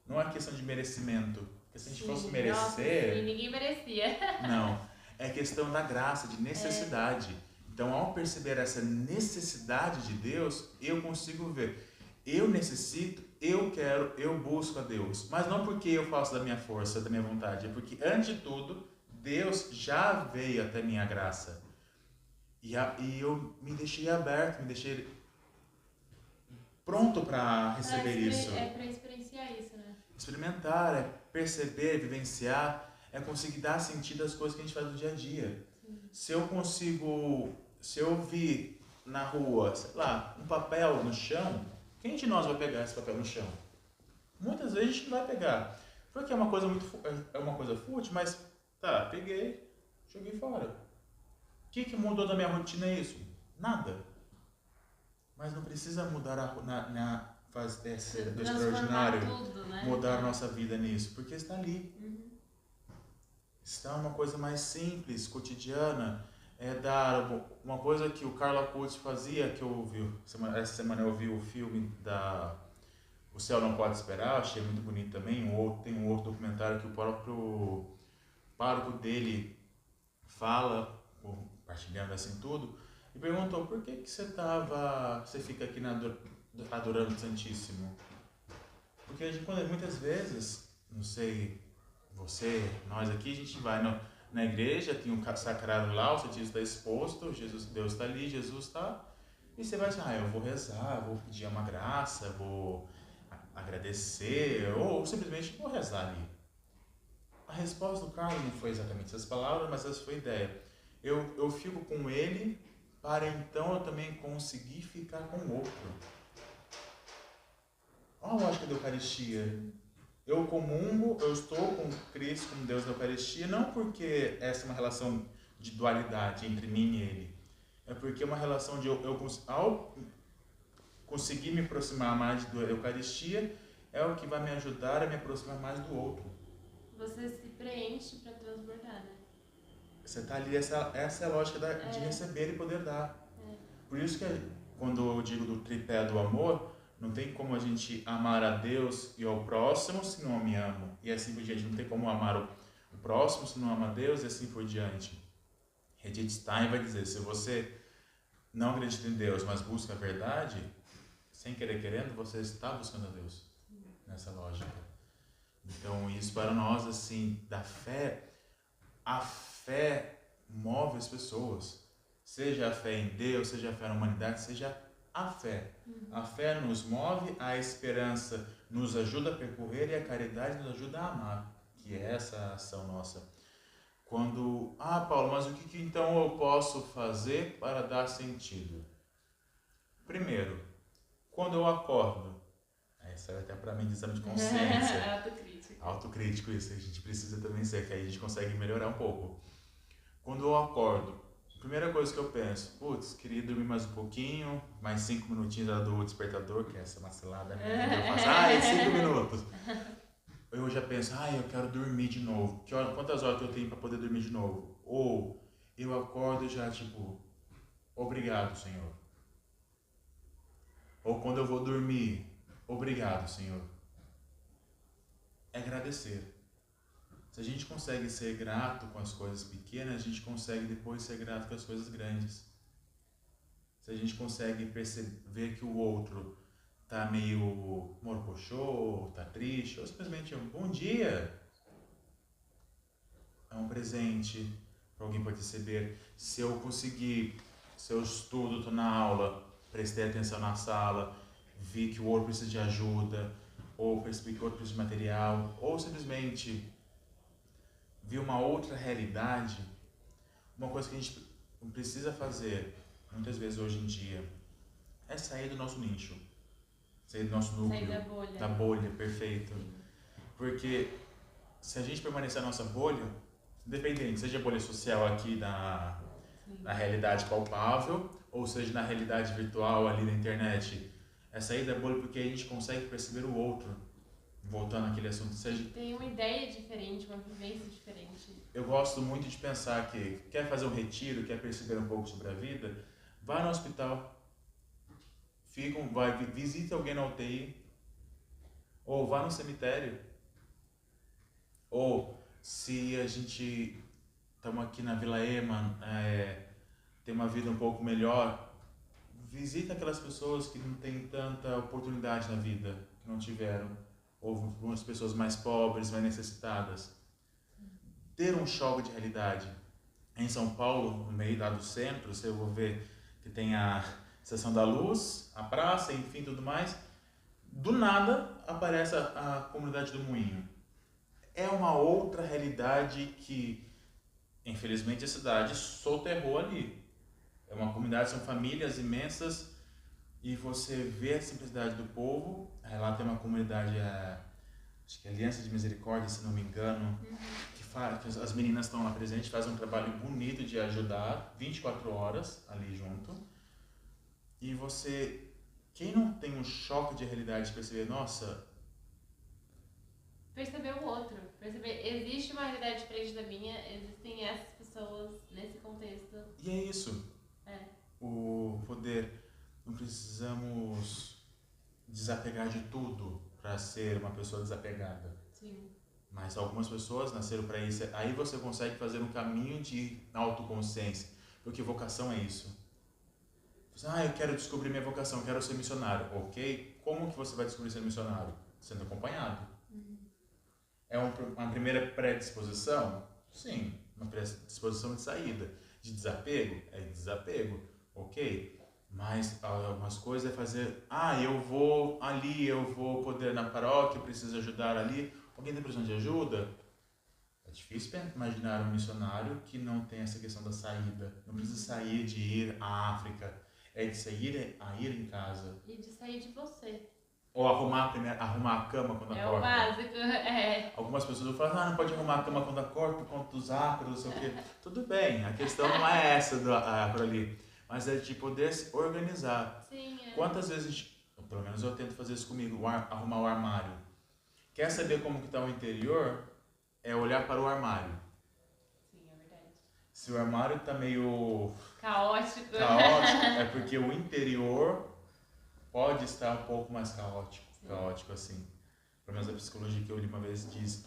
Não é questão de merecimento. Porque se a gente fosse merecer... Nossa, sim, ninguém merecia. Não, é questão da graça, de necessidade. Então, ao perceber essa necessidade de Deus, eu consigo ver. Eu necessito, eu quero, eu busco a Deus. Mas não porque eu faço da minha força, da minha vontade. É porque, antes de tudo, Deus já veio até minha graça. E eu me deixei aberto, me deixei pronto para receber isso. É para experienciar isso, né? Experimentar, é perceber, vivenciar, é conseguir dar sentido às coisas que a gente faz no dia a dia. Sim. Se eu vi na rua, sei lá, um papel no chão, quem de nós vai pegar esse papel no chão? Muitas vezes a gente não vai pegar, porque é uma coisa fútil, mas tá, peguei, joguei fora. O que mudou da minha rotina isso? Nada. Mas não precisa mudar fazer do extraordinário, tudo, né? mudar a nossa vida nisso, porque está ali. Está uma coisa mais simples, cotidiana, é dar uma coisa que o Carlo Acutis fazia, que eu ouvi, essa semana eu vi o filme O Céu Não Pode Esperar, achei muito bonito também. Tem um outro documentário que o próprio pároco dele fala, compartilhando assim tudo, e perguntou: por que você fica aqui adorando o Santíssimo? Porque muitas vezes, não sei, nós aqui, a gente vai na igreja, tem um sacrário lá, o Santíssimo está exposto, Deus está ali, Jesus está, e você vai dizer: eu vou rezar, vou pedir uma graça, vou agradecer, ou simplesmente vou rezar ali. A resposta do Carlos não foi exatamente essas palavras, mas essa foi a ideia. Eu fico com ele para então eu também conseguir ficar com o outro. Olha a lógica da Eucaristia. Eu comungo, eu estou com Cristo, com Deus na Eucaristia, não porque essa é uma relação de dualidade entre mim e Ele. É porque é uma relação de ao conseguir me aproximar mais da Eucaristia, é o que vai me ajudar a me aproximar mais do outro. Você se preenche para transbordar, né? Você está ali, essa é a lógica de receber e poder dar. Por isso que quando eu digo do tripé do amor, não tem como a gente amar a Deus e ao próximo se não me amo. E assim por diante, não tem como amar o próximo se não ama a Deus e assim por diante. Edith Stein vai dizer: se você não acredita em Deus, mas busca a verdade, sem querer querendo, você está buscando a Deus. Nessa lógica. Então, isso para nós, assim, da fé, a fé move as pessoas. Seja a fé em Deus, seja a fé na humanidade, seja a fé. A fé nos move, a esperança nos ajuda a percorrer e a caridade nos ajuda a amar, que é essa ação nossa. Quando, Paulo, mas o que então eu posso fazer para dar sentido? Primeiro, quando eu acordo, isso é até para mim de exame de consciência. Autocrítico. Autocrítico, isso a gente precisa também ser, que aí a gente consegue melhorar um pouco. Quando eu acordo, primeira coisa que eu penso: queria dormir mais um pouquinho, mais 5 minutinhos do despertador, que é essa macilada, né? Eu faço, 5 minutos. Eu já penso: eu quero dormir de novo. Quantas horas que eu tenho para poder dormir de novo? Ou eu acordo já obrigado, Senhor. Ou quando eu vou dormir, obrigado, Senhor. É agradecer. Se a gente consegue ser grato com as coisas pequenas, a gente consegue depois ser grato com as coisas grandes. Se a gente consegue perceber que o outro tá meio morcochô, tá triste, ou simplesmente um bom dia, é um presente para alguém perceber. Se eu estudo, estou na aula, prestei atenção na sala, vi que o outro precisa de ajuda, ou percebi que o outro precisa de material, ou simplesmente vi uma outra realidade, uma coisa que a gente precisa fazer, muitas vezes hoje em dia, é sair do nosso nicho, sair do nosso núcleo, sair da bolha, perfeito. Porque se a gente permanecer na nossa bolha, independente, seja a bolha social aqui na realidade palpável, ou seja na realidade virtual ali na internet, é sair da bolha porque a gente consegue perceber o outro. Voltando àquele assunto, tem uma ideia diferente, uma vivência diferente. Eu gosto muito de pensar que quer fazer um retiro, quer perceber um pouco sobre a vida, vá no hospital, visite alguém na UTI, ou vá no cemitério, Ou se a gente estamos aqui na Vila Ema, tem uma vida um pouco melhor, visita aquelas pessoas que não têm tanta oportunidade na vida, que não tiveram, ou algumas pessoas mais pobres, mais necessitadas. Ter um choque de realidade. Em São Paulo, no meio lá do centro, você vai ver que tem a Estação da Luz, a praça, enfim, tudo mais. Do nada aparece a comunidade do Moinho. É uma outra realidade que, infelizmente, a cidade soterrou ali. É uma comunidade, são famílias imensas e você vê a simplicidade do povo. Aí lá tem uma comunidade, acho que é Aliança de Misericórdia, se não me engano, que as meninas estão lá presentes, fazem um trabalho bonito de ajudar 24 horas ali junto. E você, quem não tem um choque de realidade de perceber, nossa... Perceber o outro, perceber, existe uma realidade diferente da minha, existem essas pessoas nesse contexto. E é isso. O poder, não precisamos desapegar de tudo para ser uma pessoa desapegada. Sim. Mas algumas pessoas nasceram para isso. Aí você consegue fazer um caminho de autoconsciência. Porque vocação é isso. Eu quero descobrir minha vocação, quero ser missionário. Ok? Como que você vai descobrir ser missionário? Sendo acompanhado. É uma primeira predisposição? Sim. Uma predisposição de saída. De desapego? É desapego. Ok? Mas algumas coisas é fazer... eu vou ali, eu vou poder na paróquia, preciso ajudar ali. Alguém tem precisão de ajuda? É difícil imaginar um missionário que não tem essa questão da saída. Não precisa sair de ir à África. É de sair a ir em casa. E de sair de você. Ou arrumar a cama quando acorda. É o básico, Algumas pessoas falam, não pode arrumar a cama quando acorda por conta dos ácaros, não sei o quê. Tudo bem, a questão não é essa por ali. Mas é de poder se organizar. Sim, Quantas vezes, pelo menos eu tento fazer isso comigo, arrumar o armário. Quer saber como que está o interior? É olhar para o armário. Sim, é verdade. Se o armário está meio... Caótico, é porque o interior pode estar um pouco mais caótico. Sim. Caótico assim. Pelo menos a psicologia que eu li uma vez diz.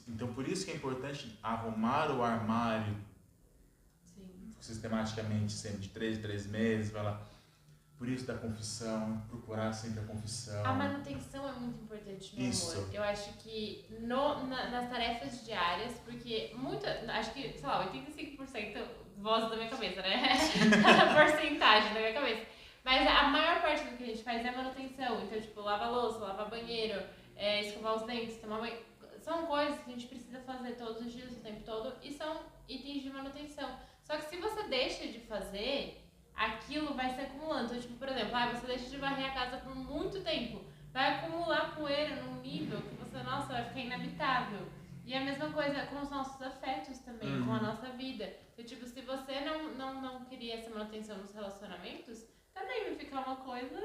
Então por isso que é importante arrumar o armário. Sim. Sistematicamente, sempre de 3 em 3 meses, vai lá. Por isso da confissão, procurar sempre a confissão. A manutenção é muito importante, meu Isso. amor. Eu acho que nas tarefas diárias, porque acho que, sei lá, 85% voz da minha cabeça, né? Porcentagem da minha cabeça. Mas a maior parte do que a gente faz é manutenção. Então, tipo, lavar louça, lavar banheiro, escovar os dentes, tomar banho. São coisas que a gente precisa fazer todos os dias, o tempo todo, e são itens de manutenção. Só que se você deixa de fazer, aquilo vai se acumulando. Então, tipo, por exemplo, você deixa de varrer a casa por muito tempo, vai acumular poeira num nível que você, nossa, vai ficar inabitável. E a mesma coisa com os nossos afetos também, com a nossa vida. Então, tipo, se você não queria essa manutenção nos relacionamentos, também vai ficar uma coisa,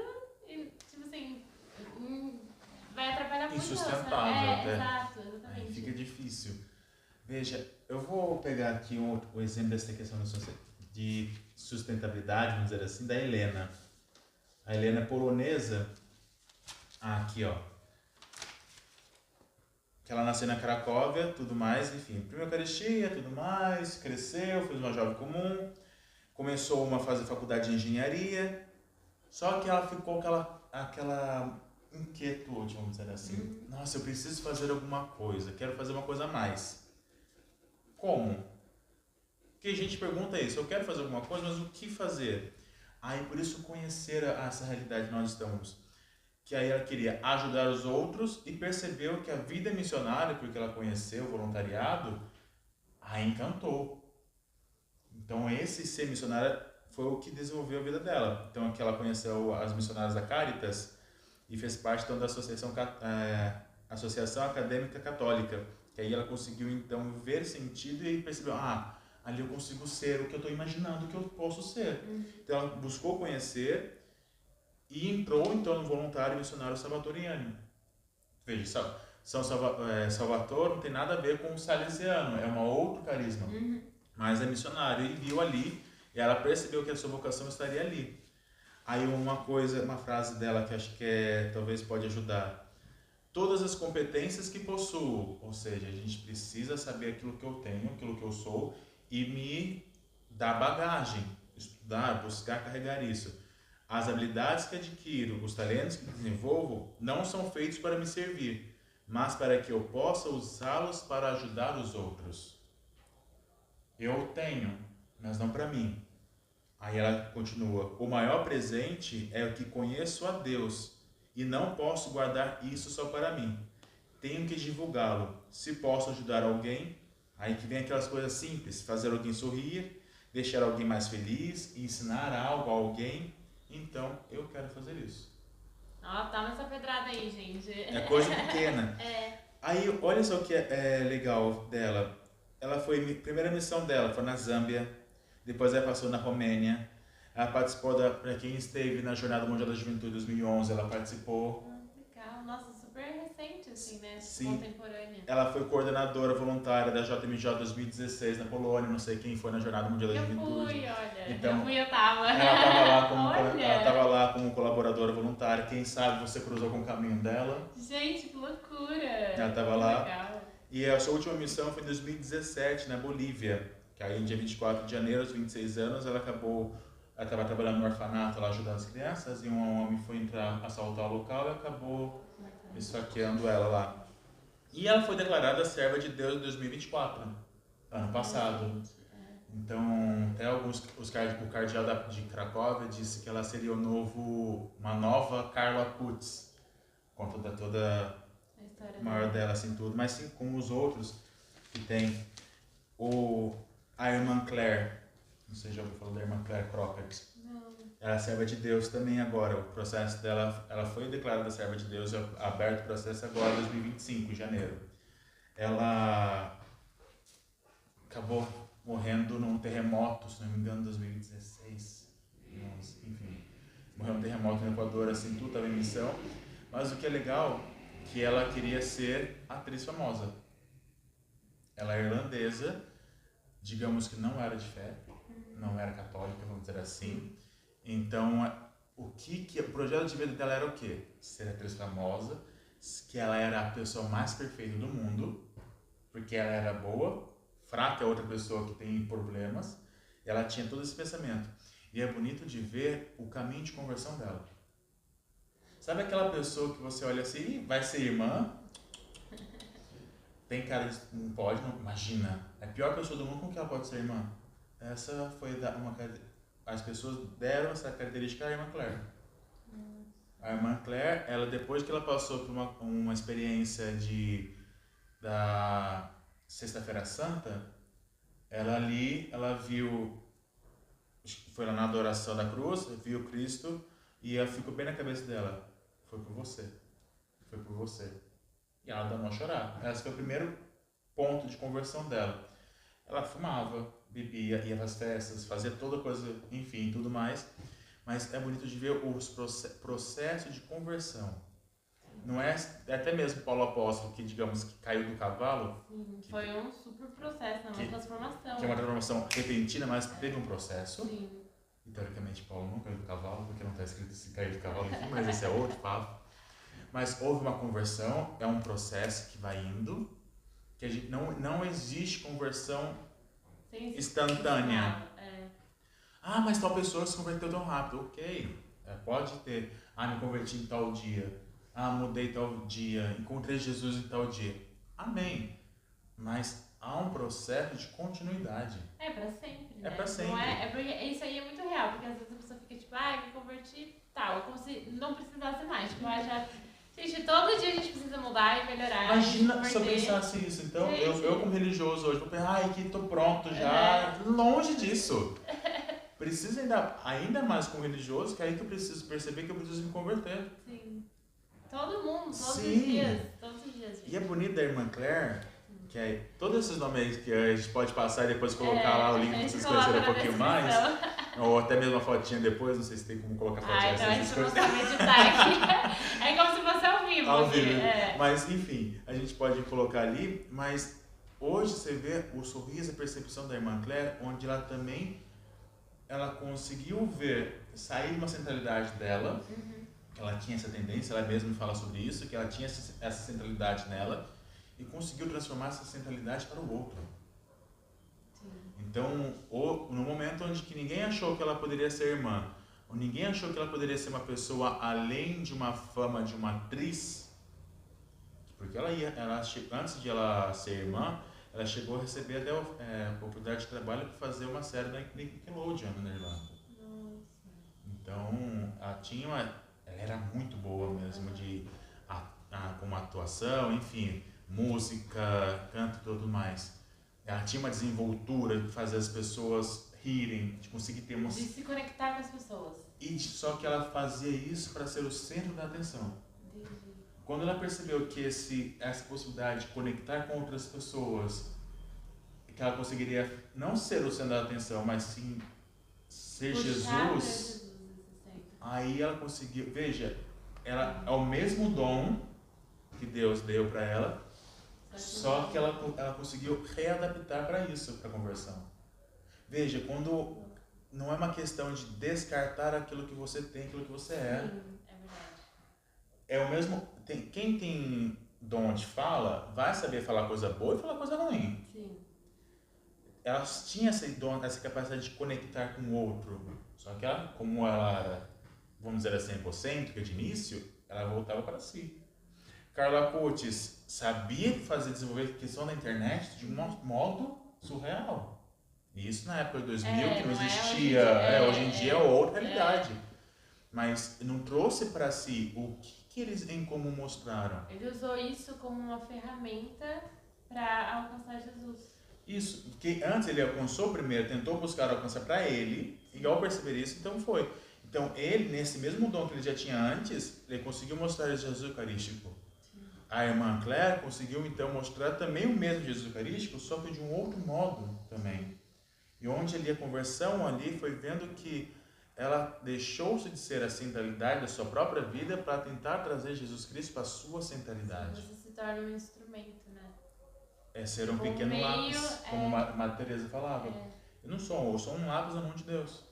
tipo assim, vai atrapalhar muito. Insustentável, exato, exatamente. Aí fica difícil. Veja, eu vou pegar aqui o exemplo dessa questão de sustentabilidade, vamos dizer assim, da Helena. A Helena é polonesa, aqui ó, que ela nasceu na Cracóvia, tudo mais, enfim, primeira Eucaristia, tudo mais, cresceu, fez uma jovem comum, começou a fazer faculdade de engenharia, só que ela ficou aquela inquietude, vamos dizer assim. Nossa, eu preciso fazer alguma coisa, quero fazer uma coisa a mais. Como? Porque a gente pergunta isso, eu quero fazer alguma coisa, mas o que fazer? Aí por isso conhecer essa realidade que nós estamos. Que aí ela queria ajudar os outros e percebeu que a vida missionária, porque ela conheceu o voluntariado, a encantou. Então esse ser missionária foi o que desenvolveu a vida dela. Então aqui ela conheceu as missionárias da Caritas e fez parte então da Associação Acadêmica Católica. Que aí ela conseguiu então ver sentido e percebeu, ali eu consigo ser o que eu estou imaginando que eu posso ser. Então ela buscou conhecer e entrou então no voluntário missionário salvatoriano. Veja, São Salvador não tem nada a ver com o salesiano, é um outro carisma, mas é missionário e viu ali, e ela percebeu que a sua vocação estaria ali. Aí uma frase dela que acho que talvez pode ajudar. todas as competências que possuo. Ou seja, a gente precisa saber aquilo que eu tenho, aquilo que eu sou e me dar bagagem, estudar, buscar carregar isso. As habilidades que adquiro, os talentos que desenvolvo, não são feitos para me servir, mas para que eu possa usá-los para ajudar os outros. Eu tenho, mas não para mim. Aí ela continua: o maior presente é o que conheço a Deus e não posso guardar isso só para mim. Tenho que divulgá-lo. Se posso ajudar alguém, aí que vem aquelas coisas simples: fazer alguém sorrir, deixar alguém mais feliz, ensinar algo a alguém, então eu quero fazer isso. Ó, toma essa pedrada aí, gente. É coisa pequena. Aí, olha só o que é legal dela. Ela foi, a primeira missão dela foi na Zâmbia, depois ela passou na Romênia, ela participou para quem esteve na Jornada Mundial da Juventude 2011, ela participou. Legal, nossa, super recente assim, né? Sim. Contemporânea. Ela foi coordenadora voluntária da JMJ 2016 na Polônia, não sei quem foi na Jornada Mundial da Juventude. Eu fui, olha, então, eu tava. Ela estava lá como colaboradora voluntária, quem sabe você cruzou com o caminho dela. Gente, que loucura! Ela estava lá. Legal. E a sua última missão foi em 2017, na Bolívia, que aí em dia 24 de janeiro, aos 26 anos, ela estava trabalhando no orfanato lá ajudando as crianças e um homem foi entrar, assaltar o local e acabou esfaqueando ela lá. E ela foi declarada serva de Deus em 2024, ano passado. Então, até o cardeal de Cracóvia disse que ela seria uma nova Carla Putz, conta toda a maior dela, assim, tudo. Mas sim, como os outros, que tem a irmã Claire, não sei se já ouviu falar da irmã Claire Crockett. Não. Ela é serva de Deus também agora. O processo dela, ela foi declarada serva de Deus, aberto o processo agora, em 2025, em janeiro. Ela acabou morrendo num terremoto, se não me engano, em 2016. Enfim, morreu num terremoto no Equador, assim, tudo estava em missão. Mas o que é legal, que ela queria ser atriz famosa. Ela é irlandesa, digamos que não era de fé, não era católica, vamos dizer assim. Então, o projeto de vida dela era o quê? Ser atriz famosa, que ela era a pessoa mais perfeita do mundo, porque ela era boa, fraca é outra pessoa que tem problemas, e ela tinha todo esse pensamento. E é bonito de ver o caminho de conversão dela. Sabe aquela pessoa que você olha assim, vai ser irmã? Tem cara de não pode, não, imagina. É a pior pessoa do mundo, como que ela pode ser irmã? Essa foi as pessoas deram essa característica à irmã Claire. A irmã Claire, ela depois que ela passou por uma experiência da Sexta-feira Santa, ela viu, foi lá na adoração da cruz, viu Cristo e ela ficou bem na cabeça dela. Foi por você. Foi por você. E ela danou a chorar. Esse foi o primeiro ponto de conversão dela. Ela fumava, bebia, ia para as festas, fazia toda coisa, enfim, tudo mais. Mas é bonito de ver os processos de conversão. Não é até mesmo Paulo Apóstolo, que digamos que caiu do cavalo. Sim, foi um super processo, uma transformação. Que é uma transformação repentina, mas teve um processo. Sim. E teoricamente Paulo não caiu do cavalo, porque não está escrito se caiu do cavalo aqui, mas esse é outro papo. Mas houve uma conversão, é um processo que vai indo, que a gente não existe conversão instantânea. Ah, mas tal pessoa se converteu tão rápido. Ok, pode ter. Ah, me converti em tal dia. Ah, mudei tal dia. Encontrei Jesus em tal dia. Amém. Mas há um processo de continuidade. É pra sempre, né? É pra sempre. É porque isso aí é muito real, porque às vezes a pessoa fica tipo, me converti tal, como se não precisasse mais. Tipo, gente, todo dia a gente precisa mudar e melhorar. Imagina se eu pensasse isso. Então, eu como religioso hoje, vou pensar, que tô pronto já. Longe disso. Preciso ainda mais como religioso, que é aí que eu preciso perceber que eu preciso me converter. Sim. Todo mundo, todos os dias. Gente. E é bonito da irmã Claire, que é todos esses nomes aí que a gente pode passar e depois colocar lá o link para vocês conhecerem um pouquinho mais. Ou até mesmo uma fotinha depois, não sei se tem como colocar fotinha. Então a gente não sabe editar aqui. É como se fosse ao vivo. Ao vivo. Mas enfim, a gente pode colocar ali, mas hoje você vê o sorriso, a percepção da irmã Claire, onde ela conseguiu sair de uma centralidade dela, ela tinha essa tendência, ela mesma fala sobre isso, que ela tinha essa centralidade nela e conseguiu transformar essa centralidade para o outro. Sim. Então, no momento onde que ninguém achou que ela poderia ser irmã, ou ninguém achou que ela poderia ser uma pessoa além de uma fama de uma atriz, porque antes de ela ser irmã, ela chegou a receber até a oportunidade de trabalho para fazer uma série da Nickelodeon na Irlanda. Nossa. Então, ela era muito boa mesmo com atuação, enfim, música, canto e tudo mais. Ela tinha uma desenvoltura de fazer as pessoas rirem, de conseguir ter De se conectar com as pessoas. Só que ela fazia isso para ser o centro da atenção. Entendi. Quando ela percebeu que essa possibilidade de conectar com outras pessoas, que ela conseguiria não ser o centro da atenção, mas sim ser Jesus, aí ela conseguiu. Veja, ela é o mesmo dom que Deus deu para ela, só que ela conseguiu readaptar para isso, para a conversão. Veja, quando não é uma questão de descartar aquilo que você tem, aquilo que você é. Sim, é verdade. É o mesmo. Quem tem dom de fala vai saber falar coisa boa e falar coisa ruim. Sim. Elas tinham essa capacidade de conectar com o outro. Só que ela, como ela era, vamos dizer assim, egocêntrica de início, ela voltava para si. Carla Coates sabia desenvolver questão da internet de um modo surreal. E isso na época de 2000, que não existia. Hoje em dia é outra realidade. Mas não trouxe para si o que eles em comum mostraram. Ele usou isso como uma ferramenta para alcançar Jesus. Isso, porque antes ele alcançou primeiro, tentou buscar alcançar para ele, e ao perceber isso, então foi. Então ele, nesse mesmo dom que ele já tinha antes, ele conseguiu mostrar Jesus Eucarístico. Sim. A irmã Claire conseguiu então mostrar também o mesmo Jesus Eucarístico, só que de um outro modo também. E onde ali a conversão ali foi vendo que ela deixou-se de ser a centralidade da sua própria vida para tentar trazer Jesus Cristo para a sua centralidade. Você se torna um instrumento, né? É ser um pequeno lápis, como Madre Teresa falava. Eu sou um lápis na mão de Deus.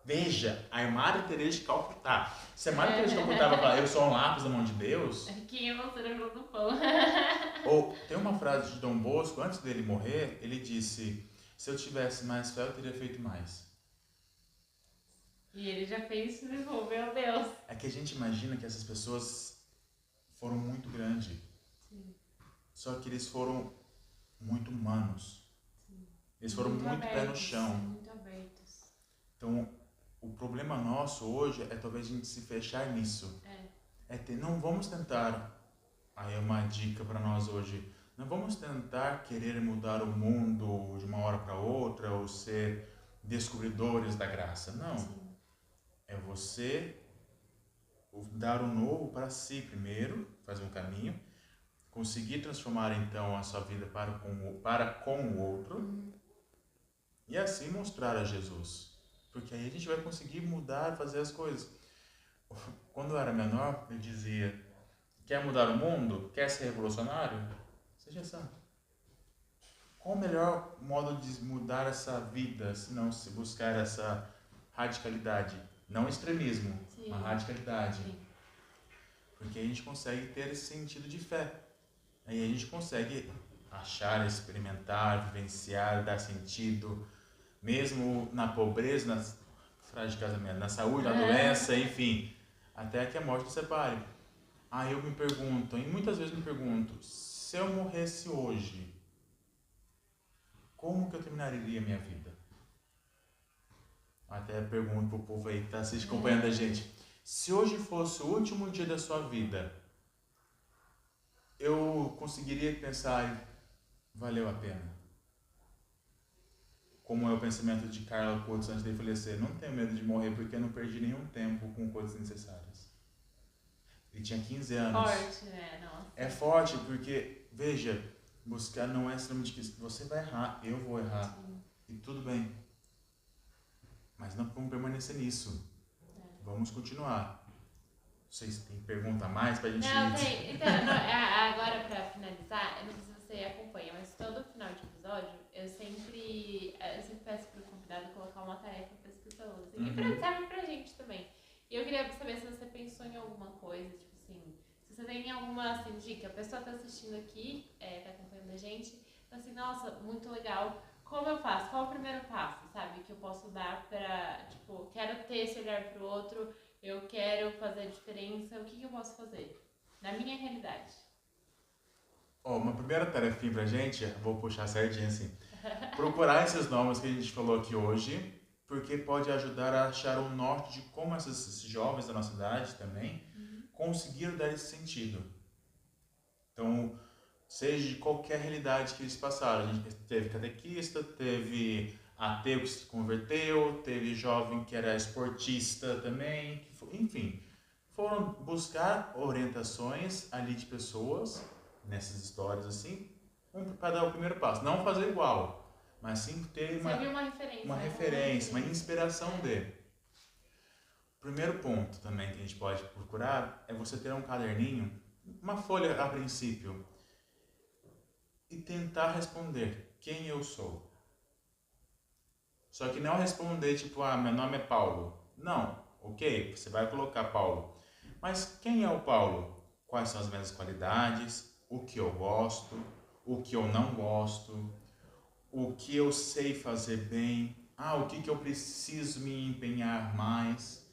Veja, a Madre Teresa de Calcutá. Se a Madre Teresa de Calcutá vai falar, eu sou um lápis na mão de Deus... Quem é você na do pão? Ou tem uma frase de Dom Bosco, antes dele morrer, ele disse, se eu tivesse mais fé, eu teria feito mais. E ele já fez isso de novo, meu Deus. É que a gente imagina que essas pessoas foram muito grandes. Sim. Só que eles foram muito humanos. Sim. Eles foram muito pé no chão. Muito abertos. Então, o problema nosso hoje é talvez a gente se fechar nisso. Não vamos tentar, aí é uma dica para nós hoje, não vamos tentar querer mudar o mundo de uma hora para outra ou ser descobridores da graça. Não. Sim. É você dar o novo para si primeiro, fazer um caminho, conseguir transformar então a sua vida para com o outro e assim mostrar a Jesus. Porque aí a gente vai conseguir mudar, fazer as coisas. Quando eu era menor, eu dizia, quer mudar o mundo? Quer ser revolucionário? Seja santo. Qual o melhor modo de mudar essa vida, se não se buscar essa radicalidade? Não extremismo, sim, uma radicalidade. Sim. Porque aí a gente consegue ter esse sentido de fé. Aí a gente consegue achar, experimentar, vivenciar, dar sentido, mesmo na pobreza, nas frases de casamento, na saúde, na doença, enfim, até que a morte nos separe. Aí eu me pergunto, e muitas vezes me pergunto, se eu morresse hoje, como que eu terminaria a minha vida? Até pergunto pro povo aí que está se acompanhando a gente. Se hoje fosse o último dia da sua vida, eu conseguiria pensar, valeu a pena? Como é o pensamento de Carla Coates antes de falecer, não tenho medo de morrer porque eu não perdi nenhum tempo com coisas necessárias. Ele tinha 15 anos. Forte, né? Nossa. É forte porque, veja, buscar não é extremamente difícil. Você vai errar, eu vou errar. Sim. E tudo bem. Mas não vamos permanecer nisso. Vamos continuar. Vocês têm pergunta a mais pra gente... Não, tem. Então, agora pra finalizar, eu não sei se você acompanha, mas todo final de episódio, eu sempre peço pro convidado colocar uma tarefa para as pessoas. E serve pra gente também. E eu queria saber se você pensou em alguma coisa, tipo assim, se você tem alguma assim, dica, a pessoa tá assistindo aqui, tá acompanhando a gente, então assim, nossa, muito legal, como eu faço? Qual é o primeiro passo, sabe, que eu posso dar pra, tipo, quero ter esse olhar pro outro, eu quero fazer a diferença, o que eu posso fazer? Na minha realidade. Uma primeira tarefinha pra gente, vou puxar certinho assim, procurar esses nomes que a gente falou aqui hoje, porque pode ajudar a achar um norte de como esses jovens da nossa idade também conseguiram dar esse sentido. Então, seja de qualquer realidade que eles passaram. A gente teve catequista, teve ateu que se converteu, teve jovem que era esportista também, enfim. Foram buscar orientações ali de pessoas, nessas histórias assim, para dar o primeiro passo. Não fazer igual, mas sim ter uma referência, uma inspiração de. Primeiro ponto também que a gente pode procurar é você ter um caderninho, uma folha a princípio, e tentar responder quem eu sou. Só que não responder tipo, meu nome é Paulo. Não, ok, você vai colocar Paulo. Mas quem é o Paulo? Quais são as minhas qualidades? O que eu gosto? O que eu não gosto? O que eu sei fazer bem? O que eu preciso me empenhar mais?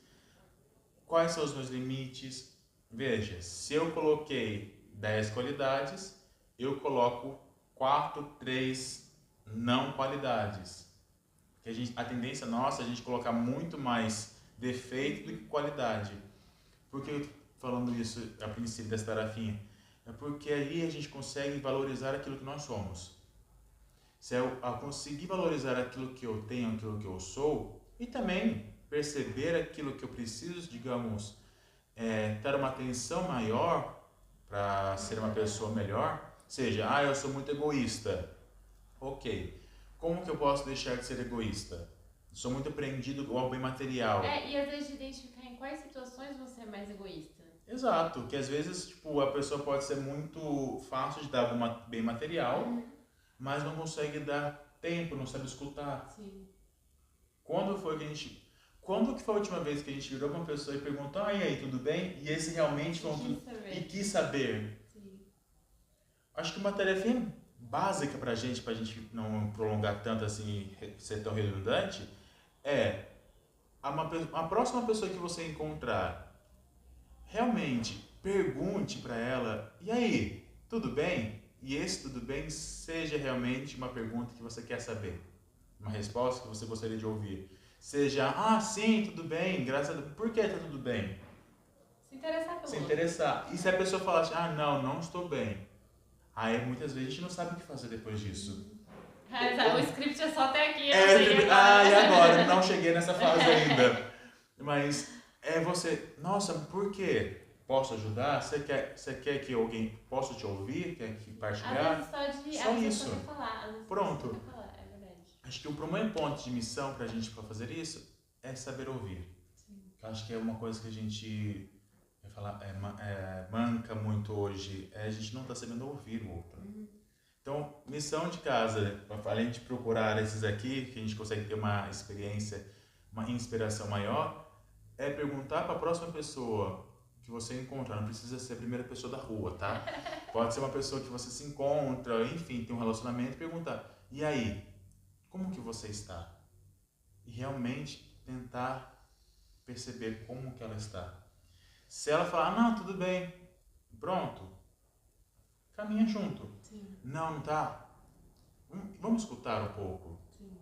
Quais são os meus limites? Veja, se eu coloquei 10 qualidades, eu coloco 4, 3 não qualidades. Porque a tendência nossa é a gente colocar muito mais defeito do que qualidade. Por que eu estou falando isso a princípio dessa tarefinha? É porque aí a gente consegue valorizar aquilo que nós somos. Se eu conseguir valorizar aquilo que eu tenho, aquilo que eu sou, e também perceber aquilo que eu preciso, digamos, ter uma atenção maior para ser uma pessoa melhor, seja, eu sou muito egoísta. Ok, como que eu posso deixar de ser egoísta? Sou muito prendido ao bem material. E às vezes de identificar em quais situações você é mais egoísta. Exato, que às vezes tipo, a pessoa pode ser muito fácil de dar algum bem material, mas não consegue dar tempo, não sabe escutar. Sim. Quando que foi a última vez que a gente virou para uma pessoa e perguntou, e aí, tudo bem? E esse realmente quis saber. Sim. Acho que uma tarefa básica pra gente não prolongar tanto assim, ser tão redundante, é a próxima pessoa que você encontrar, realmente pergunte para ela, e aí, tudo bem? E esse tudo bem seja realmente uma pergunta que você quer saber, uma resposta que você gostaria de ouvir. Seja, sim, tudo bem, graças a Deus. Por que tá tudo bem? Se interessar pelo Se interessar. E se a pessoa falar assim, não estou bem. Aí muitas vezes a gente não sabe o que fazer depois disso. O script é só até aqui. E agora? Não cheguei nessa fase ainda. Mas você, nossa, por quê? Posso ajudar? Você quer que alguém possa te ouvir? Quer que partilhar? Às vezes só isso. Só quer falar, pronto. É verdade. Acho que o primeiro ponto de missão pra gente pra fazer isso é saber ouvir. Sim. Acho que é uma coisa que a gente manca muito hoje, a gente não está sabendo ouvir o outro. Então, missão de casa, além de procurar esses aqui, que a gente consegue ter uma experiência, uma inspiração maior, é perguntar para a próxima pessoa que você encontrar. Não precisa ser a primeira pessoa da rua, tá? Pode ser uma pessoa que você se encontra, enfim, tem um relacionamento, e perguntar, e aí, como que você está? E realmente tentar perceber como que ela está. Se ela falar, não, tudo bem, pronto, caminha junto. Sim. Não tá? Vamos escutar um pouco. Sim.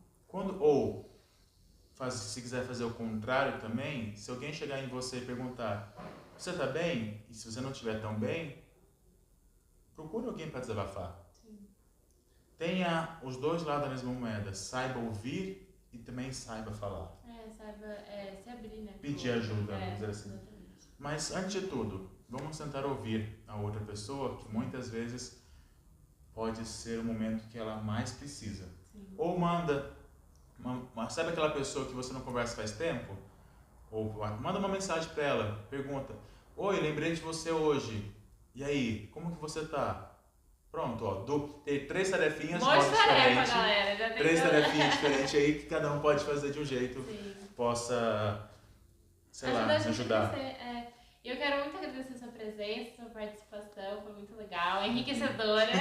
Se quiser fazer o contrário também, se alguém chegar em você e perguntar, você tá bem? E se você não estiver tão bem, procure alguém para desabafar. Sim. Tenha os dois lados da mesma moeda, saiba ouvir e também saiba falar. Saiba se abrir, né? Pedir ajuda, vamos dizer assim. Exatamente. Mas, antes de tudo, vamos tentar ouvir a outra pessoa, que muitas vezes pode ser o momento que ela mais precisa. Sim. Ou sabe aquela pessoa que você não conversa faz tempo? Ou manda uma mensagem para ela, pergunta, oi, lembrei de você hoje, e aí, como que você tá? Pronto, tem 3 tarefinhas, diferentes. Galera. Já tem 3 tarefinhas diferentes aí que cada um pode fazer de um jeito, Sim. possa, sei Ajuda lá, a gente ajudar. A crescer, E eu quero muito agradecer a sua presença, sua participação, foi muito legal, enriquecedora.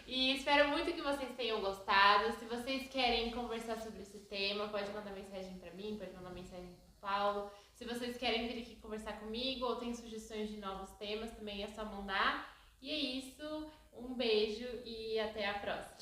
E espero muito que vocês tenham gostado. Se vocês querem conversar sobre esse tema, pode mandar mensagem pra mim, pode mandar mensagem pro Paulo. Se vocês querem vir aqui conversar comigo ou tem sugestões de novos temas, também é só mandar. E é isso, um beijo e até a próxima.